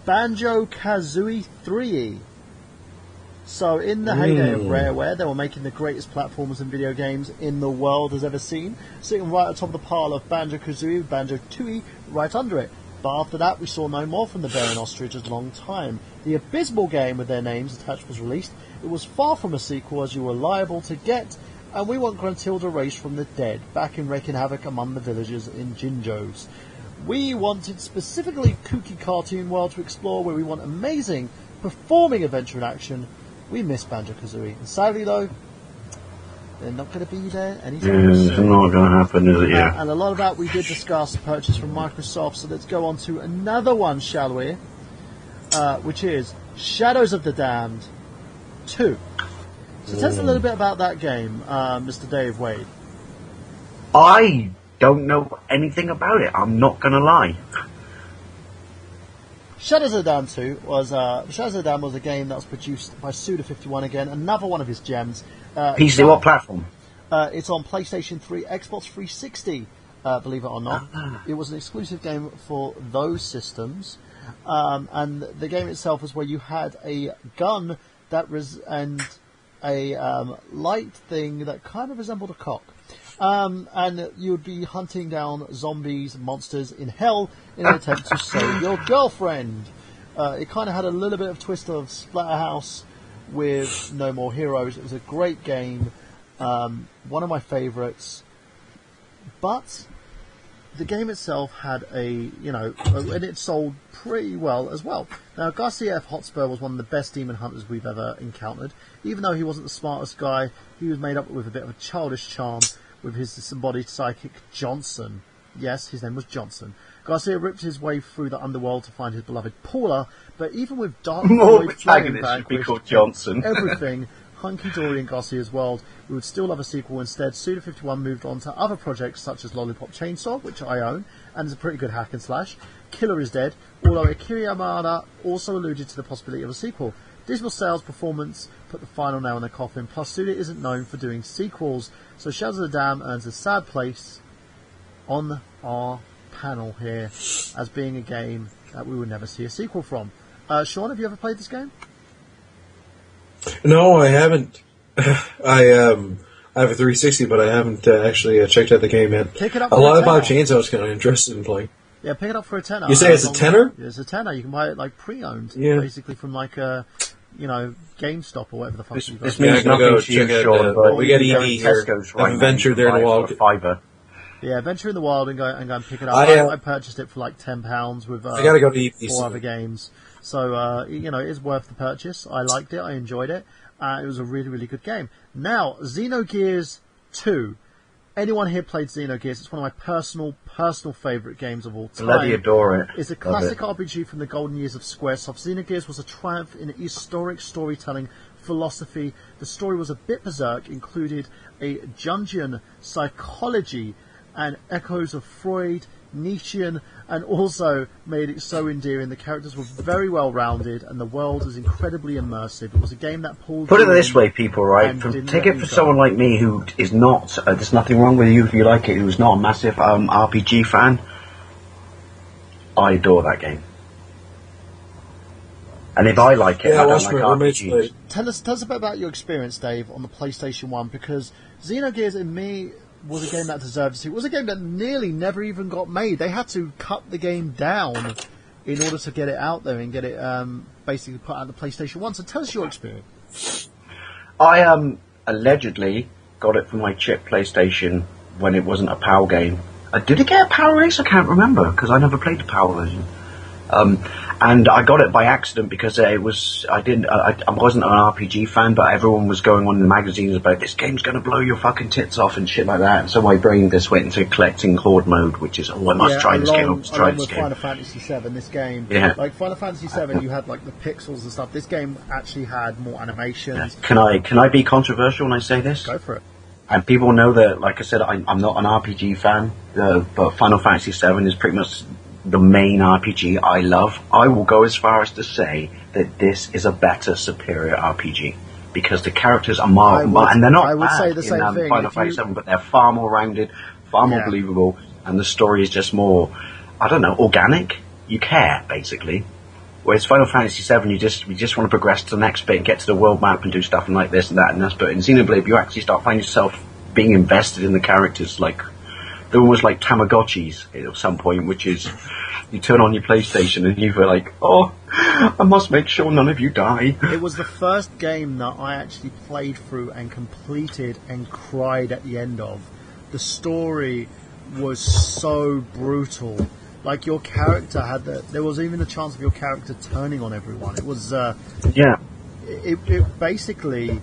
Banjo-Kazooie 3E. So, in the heyday of Rareware, they were making the greatest platformers and video games in the world has ever seen. Sitting right on top of the pile of Banjo-Kazooie, Banjo-Tooie right under it. But after that, we saw no more from the Bear and Ostrich a long time. The abysmal game with their names attached was released. It was far from a sequel, as you were liable to get, and we want Gruntilda raised from the dead, back in wreaking havoc among the villagers in Jinjos. We wanted specifically kooky cartoon world to explore, where we want amazing performing adventure and action. We miss Banjo-Kazooie. And sadly, though, they're not going to be there anytime soon. It's not going to happen, is it? Yeah. And a lot of that we did discuss, purchase from Microsoft. So let's go on to another one, shall we? Which is Shadows of the Damned 2. So tell us a little bit about that game, Mr. Dave Wade. I don't know anything about it. I'm not going to lie. Shadows of the Damned 2 was Shadows of the Damned was a game that was produced by Suda51 again, another one of his gems. PC, what platform? It's on PlayStation 3, Xbox 360, believe it or not. It was an exclusive game for those systems, and the game itself was where you had a gun and a light thing that kind of resembled a cock. And you would be hunting down zombies, monsters in hell in an attempt to save your girlfriend. It kind of had a little bit of twist of Splatterhouse with No More Heroes. It was a great game, one of my favourites, but the game itself had and it sold pretty well as well. Now, Garcia F. Hotspur was one of the best demon hunters we've ever encountered. Even though he wasn't the smartest guy, he was made up with a bit of a childish charm with his disembodied psychic Johnson. Yes, his name was Johnson. Garcia ripped his way through the underworld to find his beloved Paula, but even with Dark Void Flame called Johnson. everything hunky-dory in Garcia's world, we would still love a sequel instead. Suda51 moved on to other projects such as Lollipop Chainsaw, which I own, and is a pretty good hack and slash. Killer is Dead, although Akira Yamada also alluded to the possibility of a sequel. Dismal sales performance put the final nail in the coffin, plus Suda isn't known for doing sequels, so Shadows of the Dam earns a sad place on our panel here as being a game that we would never see a sequel from. Sean, have you ever played this game? No, I haven't. I have a 360, but I haven't actually checked out the game yet. Pick it up. A lot about Chainsaw I was kind of interested in playing. Yeah, pick it up for a tenner. You say it's a tenner? It's a tenner. You can buy it like pre-owned, basically from like a, GameStop or whatever the fuck. This means nothing to you, Sean, but we get EV here. Venture there in the wild. Fiver. Yeah, venture in the wild and go and pick it up. I purchased it for like £10 with I gotta go to EV 4 other games. So it is worth the purchase. I liked it. I enjoyed it. It was a really, really good game. Now, Xenogears 2. Anyone here played Xenogears? It's one of my personal favourite games of all time. Bloody adore it. It's a classic RPG from the golden years of Squaresoft. Xenogears was a triumph in historic storytelling philosophy. The story was a bit berserk, included a Jungian psychology and echoes of Freud, Nietzschean, and also made it so endearing. The characters were very well rounded, and the world was incredibly immersive. It was a game that pulled. Put it this way, people, right? Take it for someone like me who is not. There's nothing wrong with you if you like it. Who's not a massive RPG fan. I adore that game. And if I like it, I don't like RPGs. Tell us a bit about your experience, Dave, on the PlayStation 1, because Xenogears, in me, was a game that deserved to. It was a game that nearly never even got made. They had to cut the game down in order to get it out there and get it basically put out on the PlayStation 1. So tell us your experience. I allegedly got it from my chip PlayStation when it wasn't a PAL game. Did it get a PAL race? I can't remember because I never played the PAL version. And I got it by accident because I wasn't an RPG fan, but everyone was going on in the magazines about this game's going to blow your fucking tits off and shit like that. And so my brain just went into collecting Horde mode, which is, I must try this game. I must try this game. Final Fantasy VII, this game, like Final Fantasy VII, you had like the pixels and stuff. This game actually had more animations. Yeah. Can I be controversial when I say this? Go for it. And people know that, like I said, I'm not an RPG fan, but Final Fantasy VII is pretty much the main RPG I love. I will go as far as to say that this is a better, superior RPG because the characters are more, and they're not I would bad say the same in thing. Final Fantasy VII, but they're far more rounded, far more believable, and the story is just more, I don't know, organic. You care, basically. Whereas Final Fantasy VII, you just want to progress to the next bit and get to the world map and do stuff and like this and that and this. But in Xenoblade, you actually start finding yourself being invested in the characters, like they're almost like Tamagotchis at some point, which is you turn on your PlayStation and you're like, oh, I must make sure none of you die. It was the first game that I actually played through and completed and cried at the end of. The story was so brutal. Like, your character had there was even a chance of your character turning on everyone. It was it basically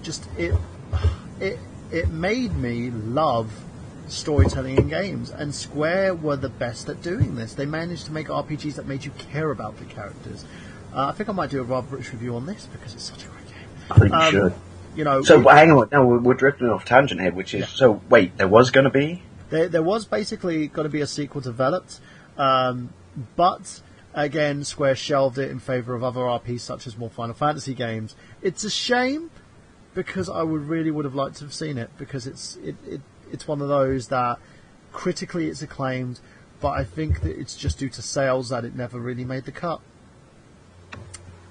just it made me love storytelling in games, and Square were the best at doing this. They managed to make RPGs that made you care about the characters. I think I might do a rather British review on this because it's such a great game. I think you should. So hang on, now we're drifting off tangent here, which is so. Wait, there was going to be. There was basically going to be a sequel developed, but again, Square shelved it in favour of other RPs such as more Final Fantasy games. It's a shame because I would have liked to have seen it because it's one of those that critically it's acclaimed, but I think that it's just due to sales that it never really made the cut.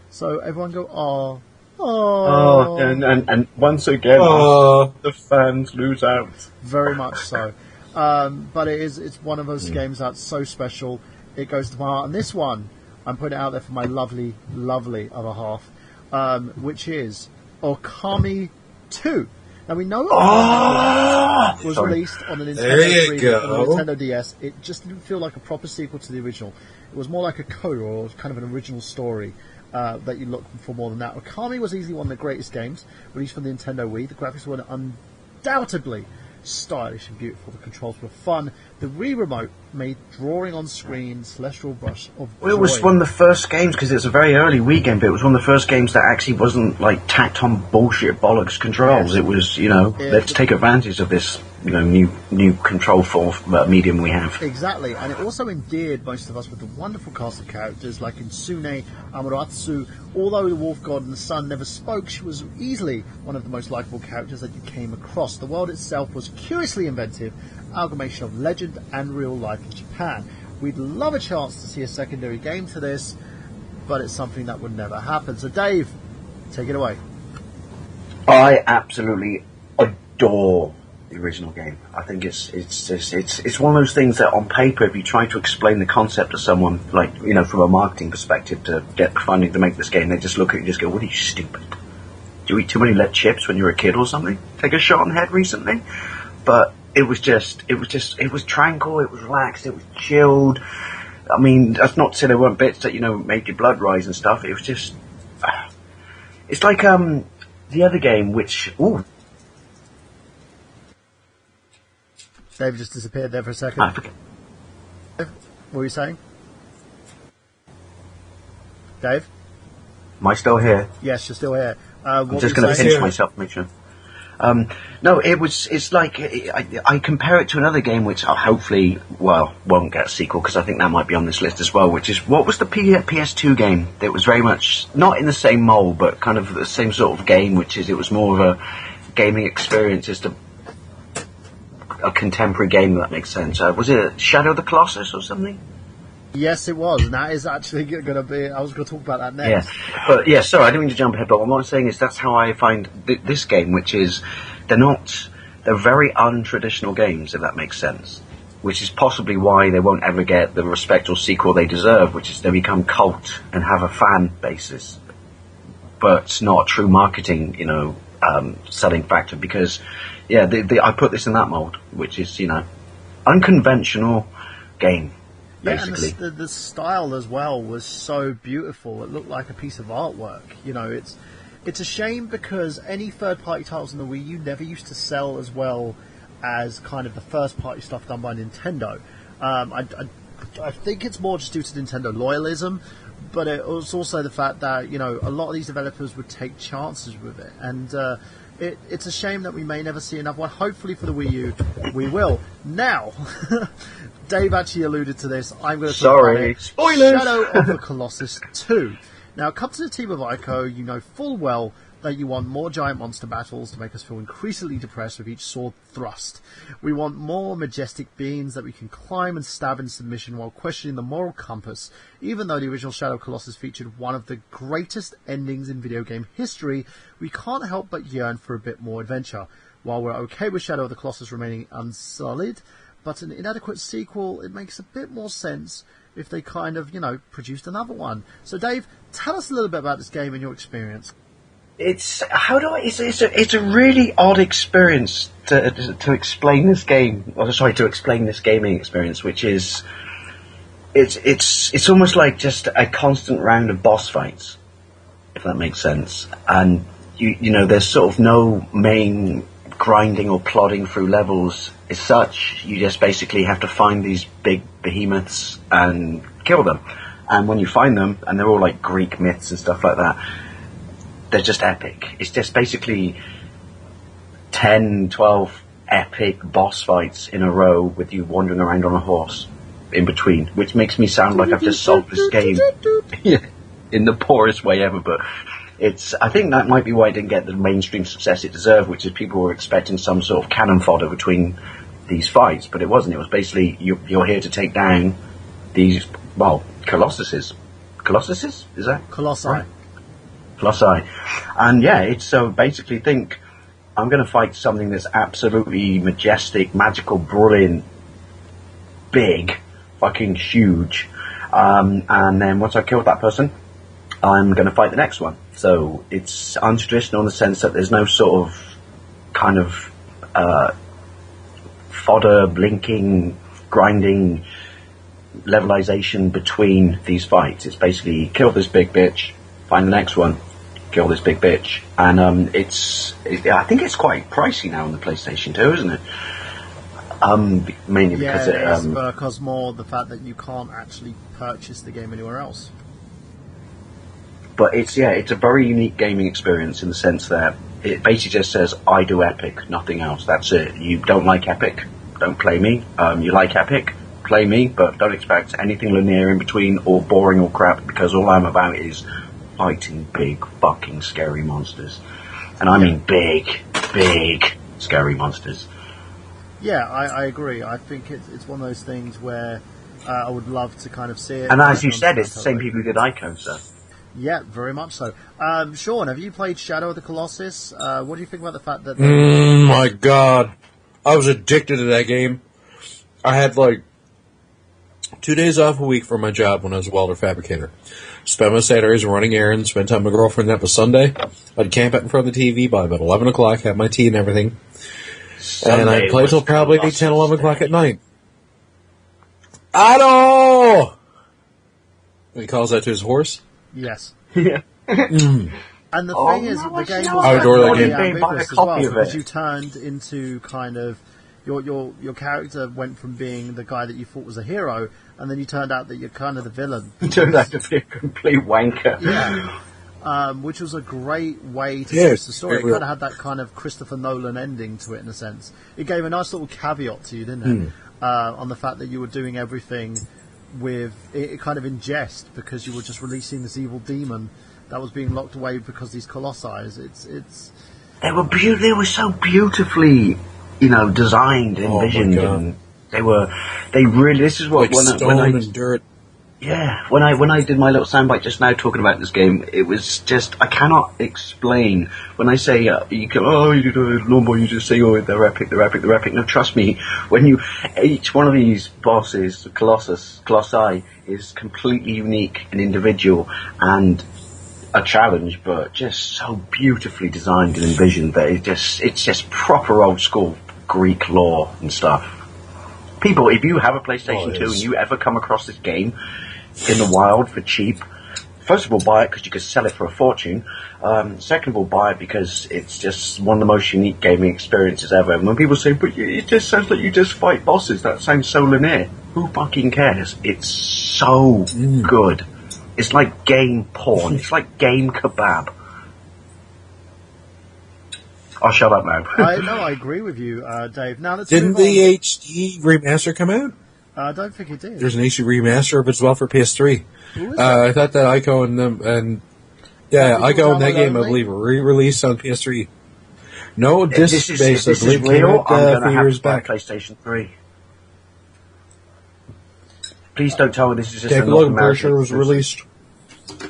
So everyone go, Oh, and once again, the fans lose out. Very much so. But it's one of those games that's so special. It goes to my heart. And this one, I'm putting it out there for my lovely, lovely other half, which is Okami 2. Now we know it was released on the Nintendo 3 and the Nintendo DS. It just didn't feel like a proper sequel to the original. It was more like a coda or kind of an original story that you look for more than that. Okami was easily one of the greatest games released from the Nintendo Wii. The graphics were undoubtedly stylish and beautiful. The controls were fun. The Wii remote made drawing on screen celestial brush of joy. Well, it was one of the first games, because it's a very early Wii game, but it was one of the first games that actually wasn't like tacked on bullshit bollocks controls. Yes. It was, let's take advantage of this, new control for medium we have. Exactly, and it also endeared most of us with the wonderful cast of characters like Insune, Amaterasu. Although the Wolf God and the Sun never spoke, she was easily one of the most likable characters that you came across. The world itself was curiously inventive, amalgamation of legend and real life in Japan. We'd love a chance to see a secondary game to this, but it's something that would never happen. So Dave, take it away. I absolutely adore the original game. I think it's one of those things that on paper, if you try to explain the concept to someone, like, from a marketing perspective, to get funding to make this game, they just look at you and just go, "What are you, stupid? Do you eat too many lead chips when you were a kid or something? Take a shot on the head recently?" But it was tranquil, it was relaxed, it was chilled. I mean, that's not to say there weren't bits that, made your blood rise and stuff. It was just, it's like, the other game, which, Dave just disappeared there for a second. What were you saying? Dave? Am I still here? Yes, you're still here. I'm just going to pinch myself to make sure. No, it's like, I compare it to another game which hopefully, won't get a sequel, because I think that might be on this list as well, which is, what was the PS2 game that was very much, not in the same mould, but kind of the same sort of game, which is, it was more of a gaming experience as to a contemporary game, if that makes sense. Was it Shadow of the Colossus or something? Yes, it was, and that is actually going to be... I was going to talk about that next. Yeah, but sorry, I didn't mean to jump ahead, but what I'm saying is that's how I find this game, which is, they're very untraditional games, if that makes sense, which is possibly why they won't ever get the respect or sequel they deserve, which is they become cult and have a fan basis, but it's not a true marketing, selling factor, because, I put this in that mold, which is, unconventional game. Basically. Yeah, and the style as well was so beautiful. It looked like a piece of artwork. It's a shame because any third-party titles on the Wii U never used to sell as well as kind of the first-party stuff done by Nintendo. I think it's more just due to Nintendo loyalism, but it was also the fact that a lot of these developers would take chances with it, and it's a shame that we may never see another one. Hopefully for the Wii U, we will. Now. Dave actually alluded to this. I'm going to talk about it. Spoilers! Shadow of the Colossus 2. Now, come to the team of Ico, you know full well that you want more giant monster battles to make us feel increasingly depressed with each sword thrust. We want more majestic beings that we can climb and stab in submission while questioning the moral compass. Even though the original Shadow of the Colossus featured one of the greatest endings in video game history, we can't help but yearn for a bit more adventure. While we're okay with Shadow of the Colossus remaining unsullied, but an inadequate sequel, it makes a bit more sense if they kind of, produced another one. So, Dave, tell us a little bit about this game and your experience. It's a really odd experience to explain this game. To explain this gaming experience, which is it's almost like just a constant round of boss fights, if that makes sense. And there's sort of no main grinding or plodding through levels as such. You just basically have to find these big behemoths and kill them. And when you find them, and they're all like Greek myths and stuff like that, they're just epic. It's just basically 10, 12 epic boss fights in a row with you wandering around on a horse in between, which makes me sound like I've just solved this game in the poorest way ever, but I think that might be why it didn't get the mainstream success it deserved, which is people were expecting some sort of cannon fodder between these fights, but it wasn't. It was basically, you're here to take down these, Colossuses. Colossuses? Is that? Colossi. Right? Colossi. And yeah, it's so basically think I'm going to fight something that's absolutely majestic, magical, brilliant, big, fucking huge. And then once I've killed that person, I'm going to fight the next one. So it's untraditional in the sense that there's no sort of kind of fodder, blinking, grinding, levelization between these fights. It's basically kill this big bitch, find the next one, kill this big bitch. And I think it's quite pricey now on the PlayStation 2, isn't it? Mainly because because more the fact that you can't actually purchase the game anywhere else. But it's a very unique gaming experience in the sense that it basically just says, I do Epic, nothing else. That's it. You don't like Epic, don't play me. You like Epic, play me, but don't expect anything linear in between or boring or crap, because all I'm about is fighting big fucking scary monsters. And I mean big, big scary monsters. Yeah, I agree. I think it's one of those things where I would love to kind of see it. And as you said, it's the same people who did Ico, so. Yeah, very much so. Sean, have you played Shadow of the Colossus? What do you think about the fact that... my God. I was addicted to that game. I had, 2 days off a week from my job when I was a welder fabricator. Spent my Saturdays running errands, spent time with my girlfriend. That was Sunday. I'd camp out in front of the TV by about 11 o'clock, have my tea and everything. And I'd play till probably 10, 11 o'clock at night. Otto! He calls out to his horse? Yes. Yeah. And the thing is, the game I adore that game. ambiguous as well, because you turned into kind of... Your character went from being the guy that you thought was a hero, and then you turned out that you're kind of the villain. You turned out to be a complete wanker. Yeah. Which was a great way to twist the story. It kind of had that kind of Christopher Nolan ending to it, in a sense. It gave a nice little caveat to you, didn't it? On the fact that you were doing everything with it kind of in jest, because you were just releasing this evil demon that was being locked away because these colossi. It's They were so beautifully, designed, envisioned, and they really. This is what stone and dirt. Yeah, when I did my little soundbite just now talking about this game, it was just I cannot explain. When I say you go, you do a normal, you just say, they're epic, they're epic, they're epic. No, trust me, each one of these bosses, Colossi, is completely unique and individual and a challenge, but just so beautifully designed and envisioned that it's just proper old school Greek lore and stuff. People, if you have a PlayStation 2 and you ever come across this game in the wild for cheap, first of all, buy it because you could sell it for a fortune. Second of all, buy it because it's just one of the most unique gaming experiences ever. And when people say, but it just sounds like you just fight bosses, that sounds so linear. Who fucking cares? It's so good. It's like game porn. It's like game kebab. I'll shut up now. I agree with you, Dave. Now let's Didn't the HD remaster come out? I don't think it did. There's an HD remaster of it as well for PS3. I thought that Ico and Ico and that game, I believe, were re-released on PS3. No, disc-based, I believe, came out a few years back. PlayStation 3. Please don't tell me this is just Take a look, I'm sure it was released.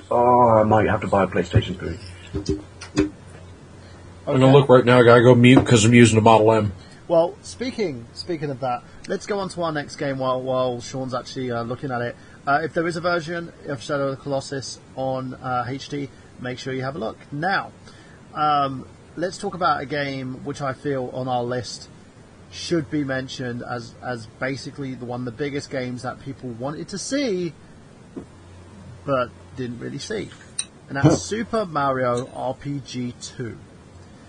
Oh, I might have to buy a PlayStation 3. I'm going to look right now. I got to go mute because I'm using the Model M. Well, speaking of that, let's go on to our next game while Sean's actually looking at it. If there is a version of Shadow of the Colossus on HD, make sure you have a look. Now, let's talk about a game which I feel on our list should be mentioned as basically one of the biggest games that people wanted to see, but didn't really see. And that's Super Mario RPG 2.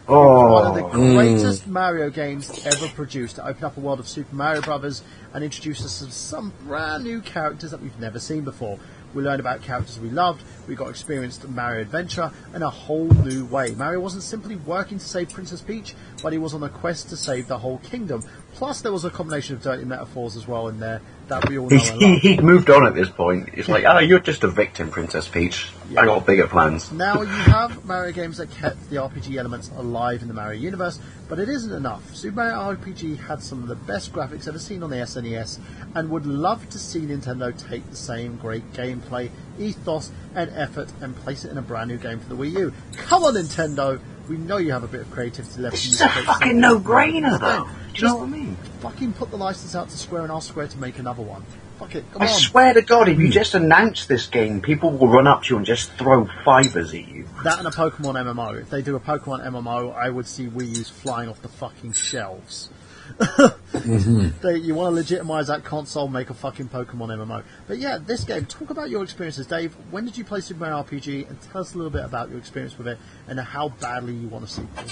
One of the greatest Mario games ever produced, to open up a world of Super Mario Brothers and introduce us to some brand new characters that we've never seen before. We learned about characters we loved, we got experienced Mario adventure in a whole new way. Mario wasn't simply working to save Princess Peach, but he was on a quest to save the whole kingdom, Plus, there was a combination of dirty metaphors as well in there that we all know and love. He'd moved on at this point. It's like, you're just a victim, Princess Peach. I got bigger plans. Now, you have Mario games that kept the RPG elements alive in the Mario universe, but it isn't enough. Super Mario RPG had some of the best graphics ever seen on the SNES, and would love to see Nintendo take the same great gameplay, ethos, and effort and place it in a brand new game for the Wii U. Come on, Nintendo! We know you have a bit of creativity left. It's a fucking no-brainer, though. Do you know what I mean? Fucking put the license out to Square and ask Square to make another one. Fuck it, come I on. swear to God, if you just announce this game, people will run up to you and just throw fibers at you. That and a Pokemon MMO. If they do a Pokemon MMO, I would see Wii U's flying off the fucking shelves. You want to legitimize that console, make a fucking Pokemon MMO. But yeah, this game, talk about your experiences. Dave, when did you play Super Mario RPG? And tell us a little bit about your experience with it and how badly you want a sequel.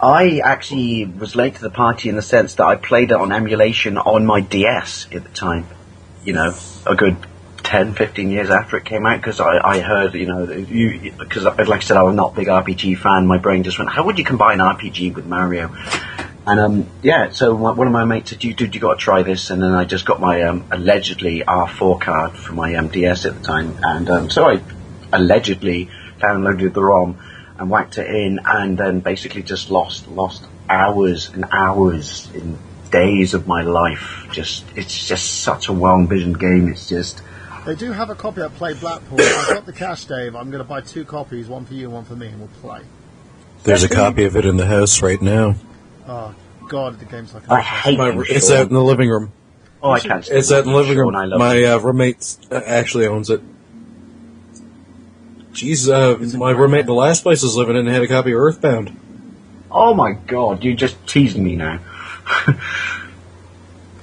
I actually was late to the party in the sense that I played it on emulation on my DS at the time. You know, a good 10, 15 years after it came out, because I heard, because like I said, I'm not a big RPG fan. My brain just went, how would you combine RPG with Mario? And so one of my mates said, dude, you got to try this. And then I just got my allegedly R4 card for my DS at the time, and so I allegedly downloaded the ROM and whacked it in, and then basically just lost hours and hours in days of my life. It's just such a well-envisioned game. It's just... They do have a copy at Play Blackpool. I've got the cash, Dave. I'm going to buy 2 copies, one for you and one for me, and we'll play. There's a copy of it in the house right now. Oh, God, the game's like... I hate It's out in the living room. Oh, I can't. It's out in the living room. My it. roommate actually owns it. Jeez, my roommate in the last place I was living in had a copy of Earthbound. Oh my God, you're just teasing me now.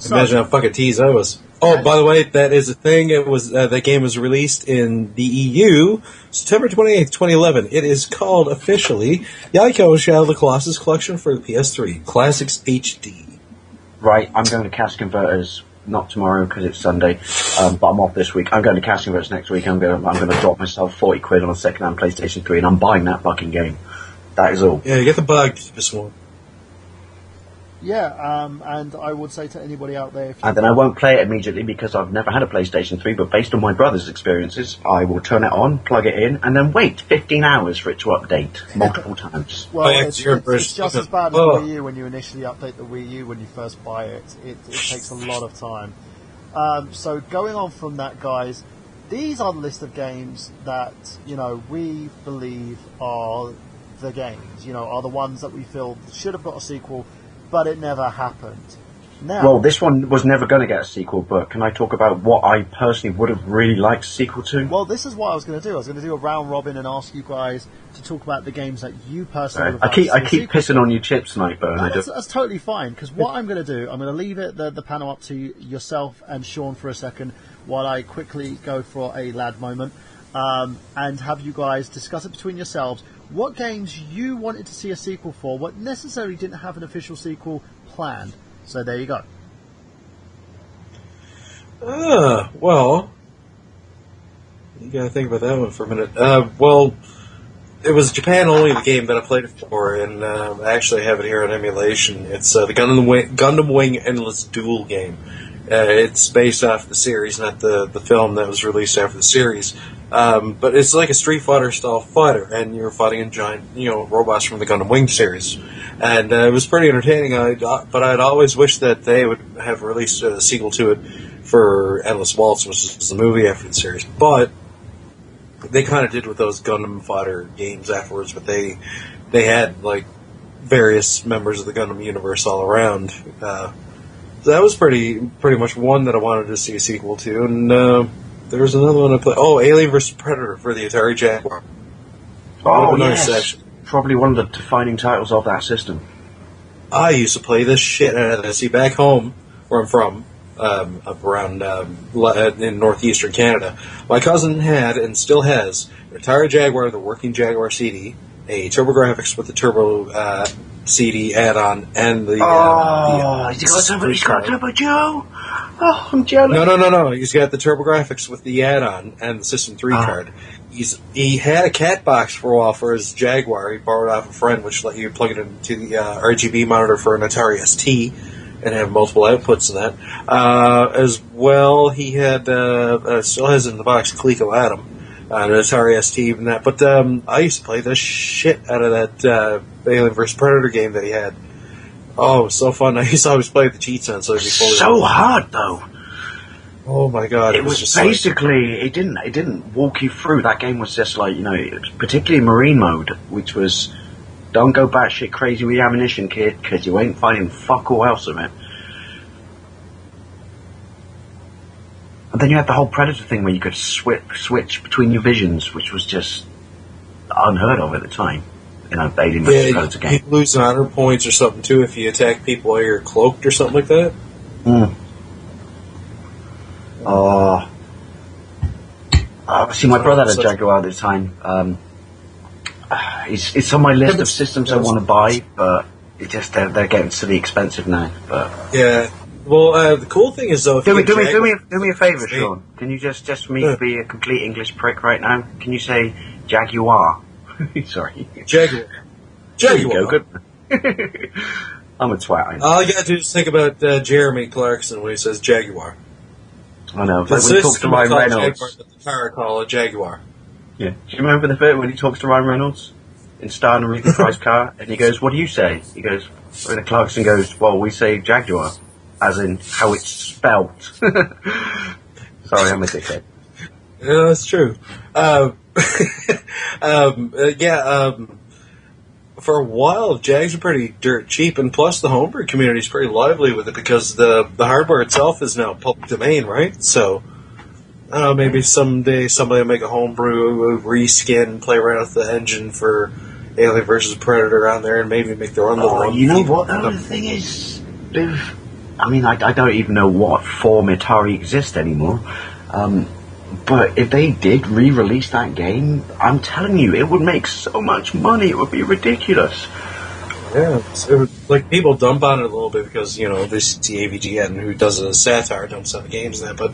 Imagine how fucking teased I was. Oh, by the way, that is a thing. It was that game was released in the EU September 28th, 2011. It is called officially the Ico Shadow of the Colossus Collection for the PS3 Classics HD. Right, I'm going to Cash Converters. Not tomorrow because it's Sunday, but I'm off this week. I'm going to Cash Converters next week. I'm going to drop myself 40 quid on a second-hand PlayStation 3, and I'm buying that fucking game. That is all. Yeah, get the bug, this one. Yeah, and I would say to anybody out there... And then I won't play it immediately because I've never had a PlayStation 3, but based on my brother's experiences, I will turn it on, plug it in, and then wait 15 hours for it to update multiple times. Well, it's just as bad as the Wii U when you initially update the Wii U when you first buy it. It takes a lot of time. So going on from that, guys, these are the list of games that, we believe are the games, are the ones that we feel should have got a sequel, but it never happened. Now, well, this one was never going to get a sequel, but can I talk about what I personally would have really liked a sequel to? Well, this is what I was going to do. I was going to do a round robin and ask you guys to talk about the games that you personally would have liked. I keep pissing on your chips tonight, Burhan. No, that's totally fine, because what I'm going to do, I'm going to leave the panel up to yourself and Sean for a second while I quickly go for a lad moment and have you guys discuss it between yourselves. What games you wanted to see a sequel for, what necessarily didn't have an official sequel planned. So there you go. Well, you gotta think about that one for a minute. Well, it was Japan only the game that I played it for, and I actually have it here on emulation. It's the Gundam Wing Endless Duel game. It's based off the series, not the film that was released after the series. But it's like a Street Fighter style fighter, and you're fighting in giant, robots from the Gundam Wing series. And it was pretty entertaining, but I'd always wished that they would have released a sequel to it for Endless Waltz, which is the movie after the series. But they kind of did with those Gundam fighter games afterwards, but they had, like, various members of the Gundam universe all around. So that was pretty much one that I wanted to see a sequel to, and there was another one I played. Oh, Alien vs. Predator for the Atari Jaguar. Oh, yes. Probably one of the defining titles of that system. I used to play this shit out of this. See, back home, where I'm from, up around in northeastern Canada, my cousin had, and still has, an Atari Jaguar, the working Jaguar CD, a TurboGrafx with the Turbo CD add-on, and the... he's got Turbo Joe! Oh, I'm jealous. No. He's got the TurboGrafx with the add-on and the System 3 card. He had a cat box for a while for his Jaguar. He borrowed off a friend, which let you plug it into the RGB monitor for an Atari ST. and have multiple outputs in that. As well, he had still has in the box Coleco Adam, an Atari ST and that. But I used to play the shit out of that Alien vs Predator game that he had. Oh, it was so fun! I used to always play with the cheats on, so it'd be so hard though. Oh my god! It was just basically it didn't walk you through. That game was just like, particularly Marine mode, which was don't go batshit crazy with your ammunition, kid, because you ain't finding fuck all else of it. And then you had the whole Predator thing where you could switch between your visions, which was just unheard of at the time. Alien vs Predator game. You lose honor points or something too if you attack people while you're cloaked or something like that. See, my brother had a Jaguar at the time. It's on my list of systems I want to buy, but they're getting silly expensive now. But yeah, well, the cool thing is though, do me a favour, Sean. Can you just for me to be a complete English prick right now? Can you say Jaguar? Sorry, Jaguar. Go, good. I'm a twat. I know. All you gotta do is think about Jeremy Clarkson when he says Jaguar. I know. Like when he talks to Ryan Reynolds, the car call a Jaguar. Yeah. Do you remember the bit when he talks to Ryan Reynolds in Star and Aretha Price car, and he goes, "What do you say?" He goes, and Clarkson goes, "Well, we say Jaguar, as in how it's spelt." Sorry, I'm a dickhead. Yeah, that's true. For a while, Jags are pretty dirt cheap, and plus the homebrew community is pretty lively with it because the hardware itself is now public domain, right? So, maybe someday somebody will make a homebrew, reskin, play around with the engine for Alien vs Predator on there, and maybe make their own little. You know what? The thing is, I don't even know what form Atari exists anymore. But if they did re-release that game, I'm telling you, it would make so much money. It would be ridiculous. Yeah, like people dump on it a little bit because they see AVGN, who does a satire, dumps on the games and that. But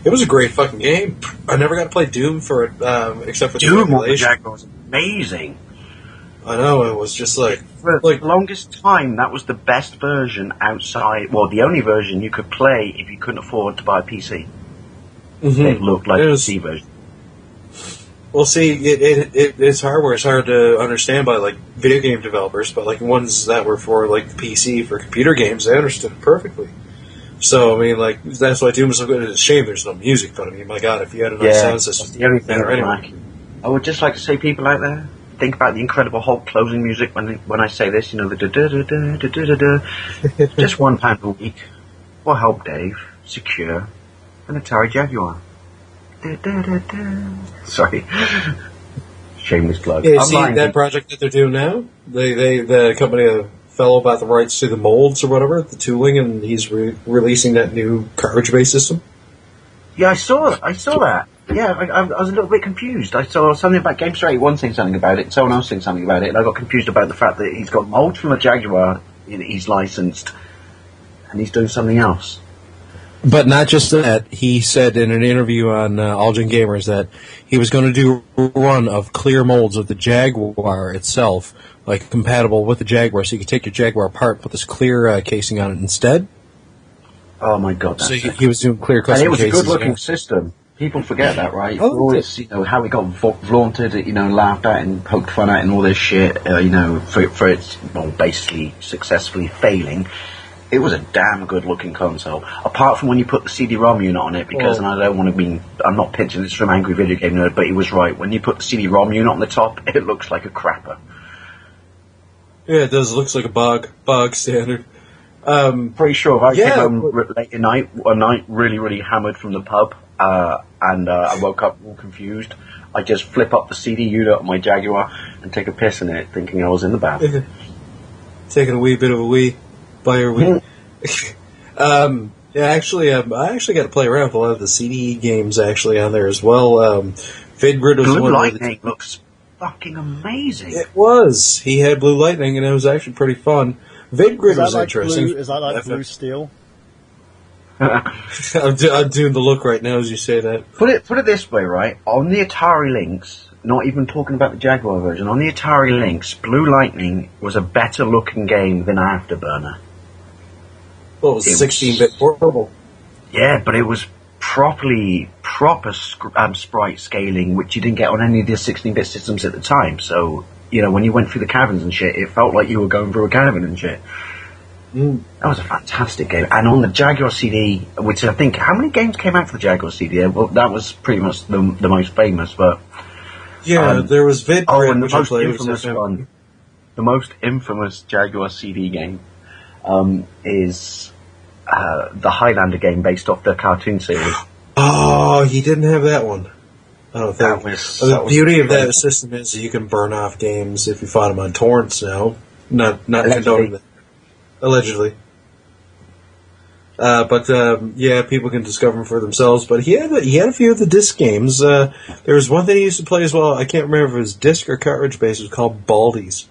it was a great fucking game. I never got to play Doom for it, except for Doom on the Jaguar was amazing. I know, it was just for the longest time, that was the best version outside. Well, the only version you could play if you couldn't afford to buy a PC. Mm-hmm. It looked like a PC version. Well, see, it's hardware. It's hard to understand by like video game developers, but like ones that were for like the PC for computer games, they understood it perfectly. So I mean, like that's why Doom was so good. It's a shame there's no music, but I mean, my God, if you had a nice sound system, the only thing anyway. I would just like to say, people out there, think about the Incredible Hulk closing music when I say this. The just £1 a week will help Dave secure an Atari Jaguar. Sorry. Shameless plug. Yeah, see that project that they're doing now? The company fell about the rights to the molds or whatever, the tooling, and he's releasing that new cartridge-based system. Yeah, I saw that. Yeah, I was a little bit confused. I saw something about GameStar 81 saying something about it, and someone else saying something about it, and I got confused about the fact that he's got molds from a Jaguar, he's licensed, and he's doing something else. But not just that, he said in an interview on All Gen Gamers that he was going to do a run of clear molds of the Jaguar itself, like compatible with the Jaguar, so you could take your Jaguar apart, put this clear casing on it instead. Oh my God! So he was doing clear custom cases. And it was cases, a good-looking system. People forget that, right? Oh, always, how it got vaunted, laughed at and poked fun at and all this shit, for its, basically successfully failing. It was a damn good-looking console. Apart from when you put the CD-ROM unit on it, because, and I don't want to be, I'm not pitching this from Angry Video Game Nerd, but he was right. When you put the CD-ROM unit on the top, it looks like a crapper. Yeah, it does. It looks like a bog standard. Pretty sure if I came home late at night, one night, really, really hammered from the pub, and I woke up all confused, I'd just flip up the CD unit on my Jaguar and take a piss in it, thinking I was in the bath. Taking a wee bit of a wee. By your wee. I actually got to play around with a lot of the CD games actually on there as well. Vidgrid was Blue Lightning looks fucking amazing. It was. He had Blue Lightning, and it was actually pretty fun. Vidgrid was interesting. Is that like Blue Steel? I'm doing the look right now as you say that. Put it this way, right? On the Atari Lynx, not even talking about the Jaguar version, on the Atari Lynx, Blue Lightning was a better looking game than Afterburner. Well, it was 16-bit portable. Yeah, but it was proper sprite scaling, which you didn't get on any of the 16-bit systems at the time. So, when you went through the caverns and shit, it felt like you were going through a cavern and shit. That was a fantastic game. And on the Jaguar CD, which I think, how many games came out for the Jaguar CD? Well, that was pretty much the most famous, but... Yeah, there was VidGrid, and which I played. The most infamous Jaguar CD game is the Highlander game based off the cartoon series. Oh, he didn't have that one. I don't think. The beauty of that system is that you can burn off games if you find them on torrents now. Not condoning that. Allegedly. Yeah, people can discover them for themselves. But he had a few of the disc games. There was one that he used to play as well. I can't remember if it was disc or cartridge based. It was called Baldies.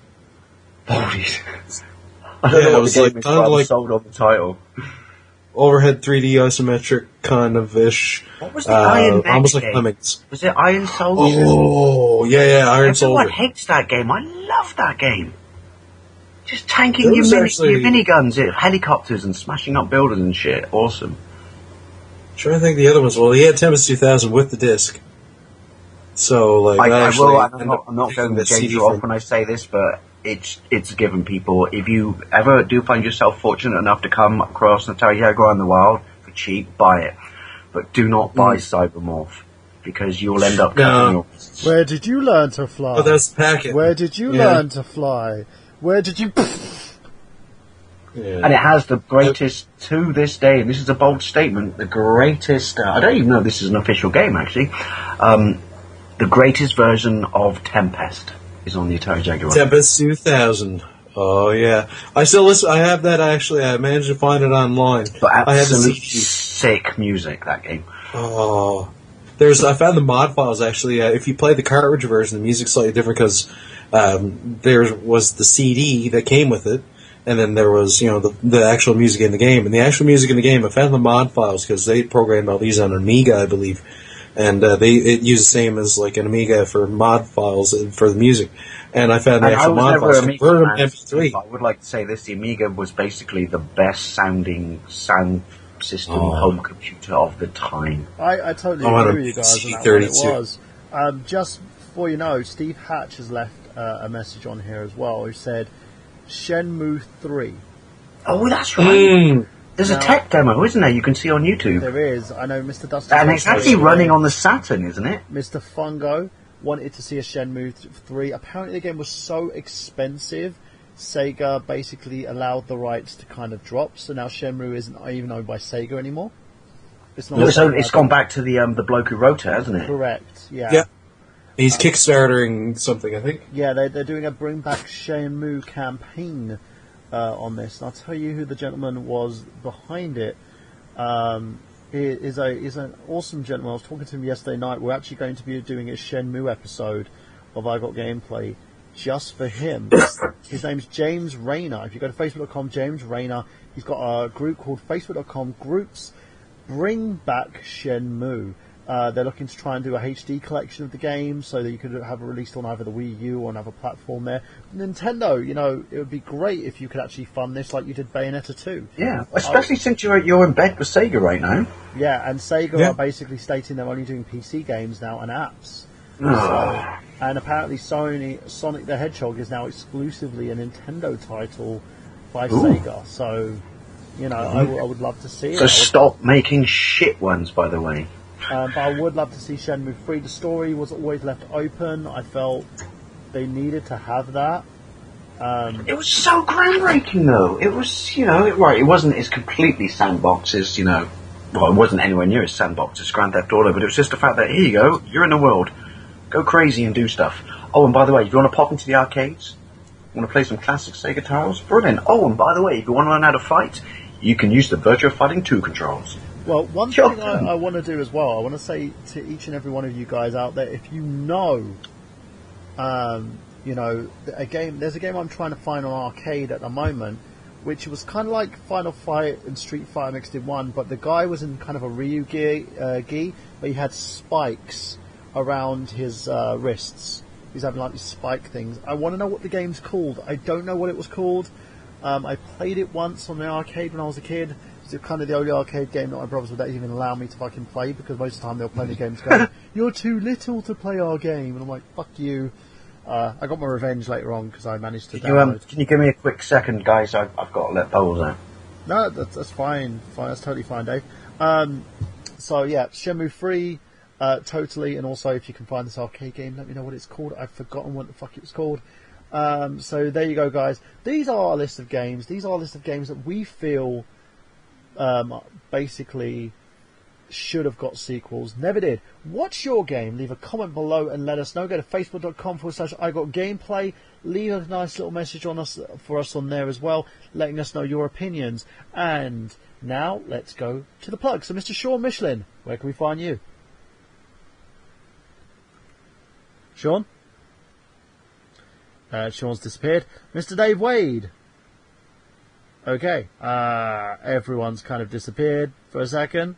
Baldies. I don't know what the game is, but I'm sold on the title. Overhead 3D isometric kind of ish. What was the Iron Man almost game? Like Lemmings. Was it Iron Soldier? Oh, yeah, Iron Soldier. Everyone hates that game. I love that game. Just tanking your miniguns at helicopters and smashing up buildings and shit. Awesome. I'm trying to think of the other ones. Well, he had Tempest 2000 with the disc. So, I'm not going to change you off when I say this, but it's given people. If you ever do find yourself fortunate enough to come across an Atari Jaguar in the wild for cheap, buy it. But do not buy Cybermorph, because you'll end up cutting your... Where did you learn to fly? Oh, that's the packet. Where did you learn to fly? Where did you... Yeah. And it has the greatest, to this day, and this is a bold statement, the greatest... I don't even know if this is an official game, actually. The greatest version of Tempest is on the Atari Jaguar. Tempest 2000. Oh, yeah. I still listen. I have that, actually. I managed to find it online. But absolutely sick music, that game. Oh. I found the mod files, actually. If you play the cartridge version, the music's slightly different because there was the CD that came with it, and then there was, the actual music in the game. And the actual music in the game, I found the mod files because they programmed all these on Amiga, I believe. And it used the same as like an Amiga for mod files for the music. And I found the actual mod files. MP3. I would like to say this: the Amiga was basically the best sounding sound system home computer of the time. I totally agree with you guys on that one. It was. Just before you know, Steve Hatch has left a message on here as well. Who said Shenmue 3. Oh, that's right. There's a tech demo, isn't there? You can see on YouTube. There is. I know Mr. Dustin. And it's actually running on the Saturn, isn't it? Mr. Fungo wanted to see a Shenmue 3. Apparently the game was so expensive, Sega basically allowed the rights to kind of drop, so now Shenmue isn't even owned by Sega anymore. It's gone back to the bloke who wrote it, hasn't it? Correct, yeah. Yeah. He's Kickstartering something, I think. Yeah, they're doing a Bring Back Shenmue campaign on this. And I'll tell you who the gentleman was behind it. He is an awesome gentleman. I was talking to him yesterday night. We're actually going to be doing a Shenmue episode of I Got Gameplay just for him. His name's James Rayner. If you go to facebook.com, James Rayner, he's got a group called facebook.com groups Bring Back Shenmue. They're looking to try and do a HD collection of the game so that you could have it released on either the Wii U or another platform there. Nintendo, it would be great if you could actually fund this like you did Bayonetta 2. Yeah, especially since you're in bed with Sega right now. Yeah, and Sega are basically stating they're only doing PC games now and apps. And apparently Sonic the Hedgehog is now exclusively a Nintendo title by Sega. So, I would love to see it. So stop making shit ones, by the way. But I would love to see Shenmue 3. The story was always left open. I felt they needed to have that. It was so groundbreaking, though. It was, it wasn't as completely sandbox as, it wasn't anywhere near as sandbox as Grand Theft Auto, but it was just the fact that, here you go, you're in the world. Go crazy and do stuff. Oh, and by the way, if you want to pop into the arcades, you want to play some classic Sega titles, brilliant. Oh, and by the way, if you want to learn how to fight, you can use the Virtua Fighting 2 controls. Well, one thing I want to do as well, I want to say to each and every one of you guys out there, if a game, there's a game I'm trying to find on arcade at the moment, which was kind of like Final Fight and Street Fighter mixed in one, but the guy was in kind of a Ryu gi, but he had spikes around his wrists. He's having like these spike things. I want to know what the game's called. I don't know what it was called. I played it once on the arcade when I was a kid. It's kind of the only arcade game that my brothers would even allow me to fucking play, because most of the time they'll play the games going, "You're too little to play our game," and I'm like, "Fuck you." I got my revenge later on because I managed to download. Can you give me a quick second, guys? I've got to let bubbles out. No, that's fine. That's totally fine, Dave. So yeah, Shenmue 3, totally, and also if you can find this arcade game, let me know what it's called. I've forgotten what the fuck it was called. So there you go, guys. These are our list of games. These are a list of games that we feel basically should have got sequels, never did. What's your game? Leave a comment below and let us know. Go to facebook.com/IGotGameplay. Leave a nice little message on us for us on there as well, letting us know your opinions. And now let's go to the plug. So, Mr. Sean Michellin, where can we find you? Sean? Sean's disappeared. Mr. Dave Wade. Okay, everyone's kind of disappeared for a second.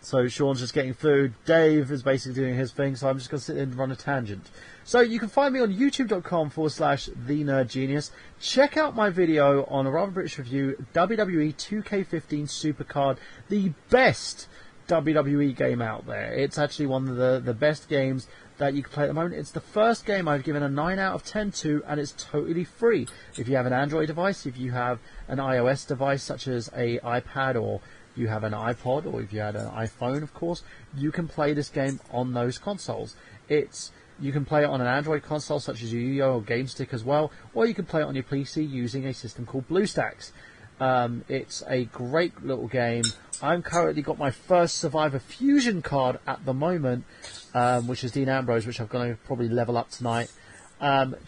So Sean's just getting food. Dave is basically doing his thing, so I'm just going to sit in and run a tangent. So you can find me on youtube.com/TheNerdGenius. Check out my video on a rather British review, WWE 2K15 Supercard, the best WWE game out there. It's actually one of the best games that you can play at the moment. It's the first game I've given a 9 out of 10 to, and it's totally free. If you have an Android device, if you have an iOS device such as a iPad, or you have an iPod, or if you had an iPhone, of course, you can play this game on those consoles. You can play it on an Android console such as Yu-Gi-Oh! Or GameStick as well, or you can play it on your PC using a system called BlueStacks. It's a great little game. I'm currently got my first Survivor Fusion card at the moment, which is Dean Ambrose, which I'm going to probably level up tonight.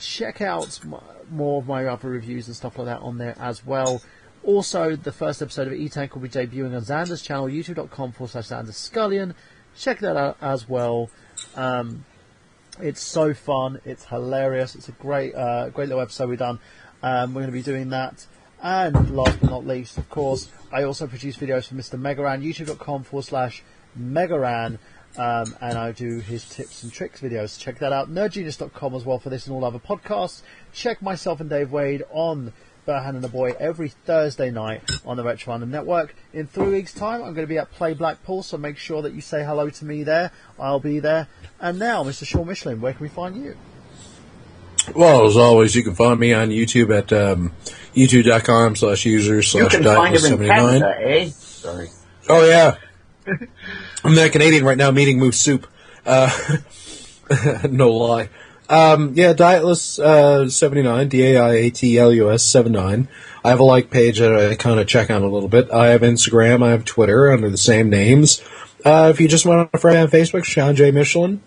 Check out more of my other reviews and stuff like that on there as well. Also, the first episode of E-Tank will be debuting on Xander's channel, youtube.com/XanderScullion. Check that out as well. It's so fun. It's hilarious. It's a great little episode we've done. We're going to be doing that. And last but not least, of course, I also produce videos for Mr. Megaran, youtube.com/Megaran, and I do his tips and tricks videos. Check that out. Nerdgenius.com as well for this and all other podcasts. Check myself and Dave Wade on Burhan and the Boy every Thursday night on the Retro Random Network. In 3 weeks' time, I'm going to be at Play Blackpool, so make sure that you say hello to me there. I'll be there. And now, Mr. Sean Michellin, where can we find you? Well, as always, you can find me on YouTube at youtube.com/user/Diatless79. Eh? Sorry. Oh, yeah. I'm that Canadian right now meeting Moose Soup. No lie. Yeah, Diatless79, DAIATLUS 79. I have a like page that I kind of check on a little bit. I have Instagram, I have Twitter under the same names. If you just want to friend on Facebook, Sean J. Michelin.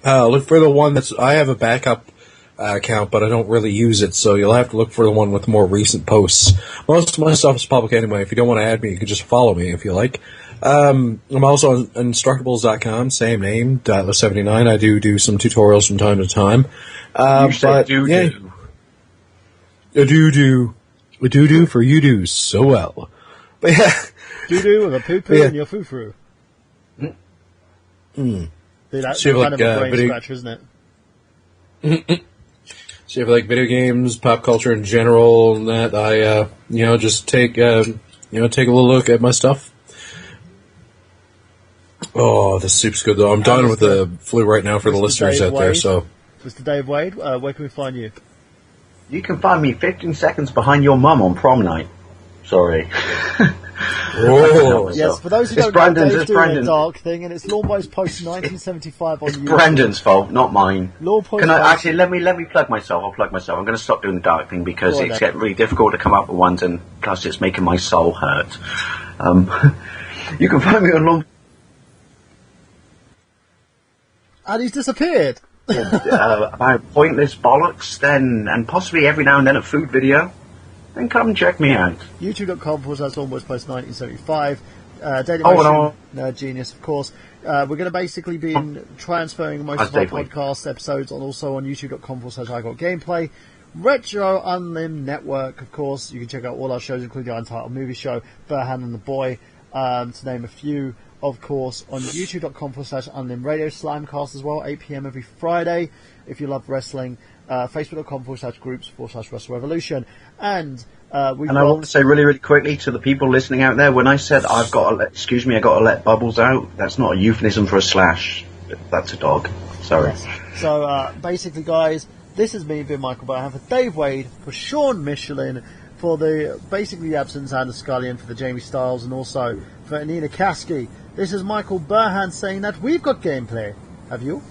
Look for the one I have a backup account, but I don't really use it, so you'll have to look for the one with more recent posts. Most of my stuff is public anyway. If you don't want to add me, you can just follow me if you like. I'm also on Instructables.com, same name, Diatless79. I do some tutorials from time to time. You said do. I do for you do so well. But yeah. Do with a poo-poo and your foo-foo. That's kind of a brain scratcher, isn't it? So if you like video games, pop culture in general, and that, I just take a little look at my stuff. Oh, the soup's good though. I'm done with the flu right now for the listeners out there. So, Mr. Dave Wade, where can we find you? You can find me 15 seconds behind your mum on prom night. Sorry. Oh. Yes, for those who don't know, Dave's doing a dark thing, and it's Lawnboy's Post 1975 on YouTube. Brandon's fault, not mine. Can I actually let me plug myself? I'll plug myself. I'm going to stop doing the dark thing because it's getting really difficult to come up with ones, and plus it's making my soul hurt. You can find me on Lawn. And he's disappeared. About pointless bollocks, then, and possibly every now and then a food video. Then come check me out. YouTube.com/Lawnboys Post 1975. Dailymotion, Nerd Genius, of course. We're going to basically be transferring most of our podcast episodes also on youtube.com/IGotGameplay. Retro Unlim Network, of course. You can check out all our shows, including the Untitled Movie Show, Burhan and the Boy, to name a few. Of course, on youtube.com/Unlim Radio, Slimecast as well, 8 p.m. every Friday. If you love wrestling, Facebook.com/groups/Wrestle Revolution. And we've And I want to say really, really quickly to the people listening out there, when I said I got to let bubbles out, that's not a euphemism for a slash. That's a dog. Sorry. Yes. So basically, guys, this has been Michael Burhan for Dave Wade, for Sean Michellin, for the absence and the Scullion, for the Jamie Styles, and also for Anina Kasky. This is Michael Burhan saying that we've got gameplay. Have you?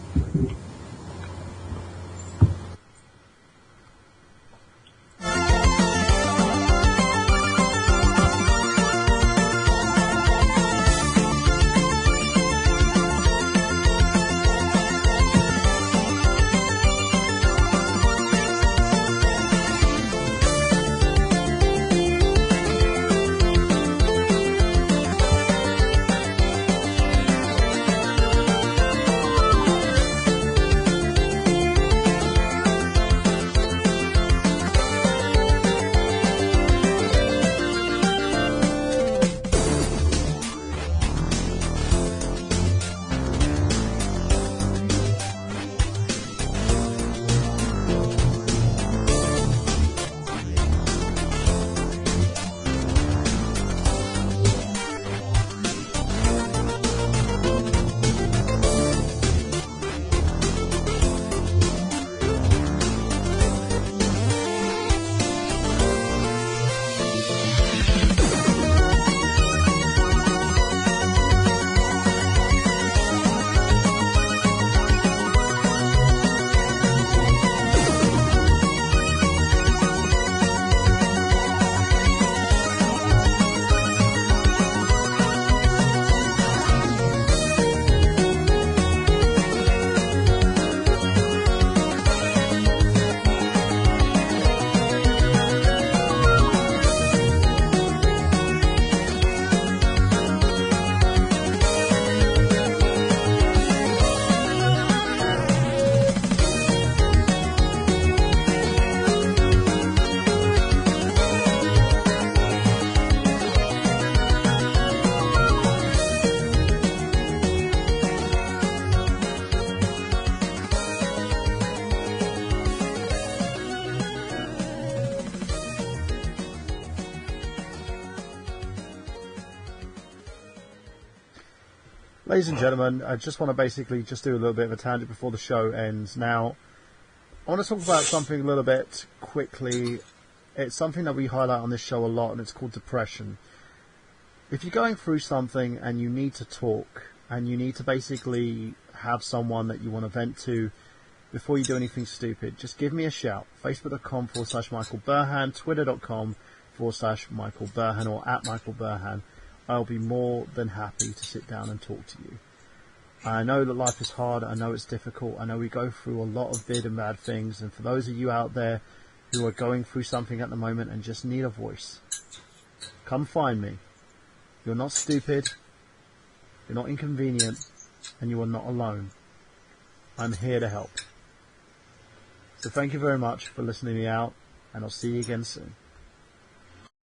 Ladies and gentlemen, I just want to basically just do a little bit of a tangent before the show ends. Now, I want to talk about something a little bit quickly. It's something that we highlight on this show a lot, and it's called depression. If you're going through something and you need to talk, and you need to basically have someone that you want to vent to before you do anything stupid, just give me a shout. Facebook.com/Michael Burhan, Twitter.com/Michael Burhan, or @Michael Burhan. I'll be more than happy to sit down and talk to you. I know that life is hard. I know it's difficult. I know we go through a lot of bad and bad things. And for those of you out there who are going through something at the moment and just need a voice, come find me. You're not stupid. You're not inconvenient. And you are not alone. I'm here to help. So thank you very much for listening to me out. And I'll see you again soon.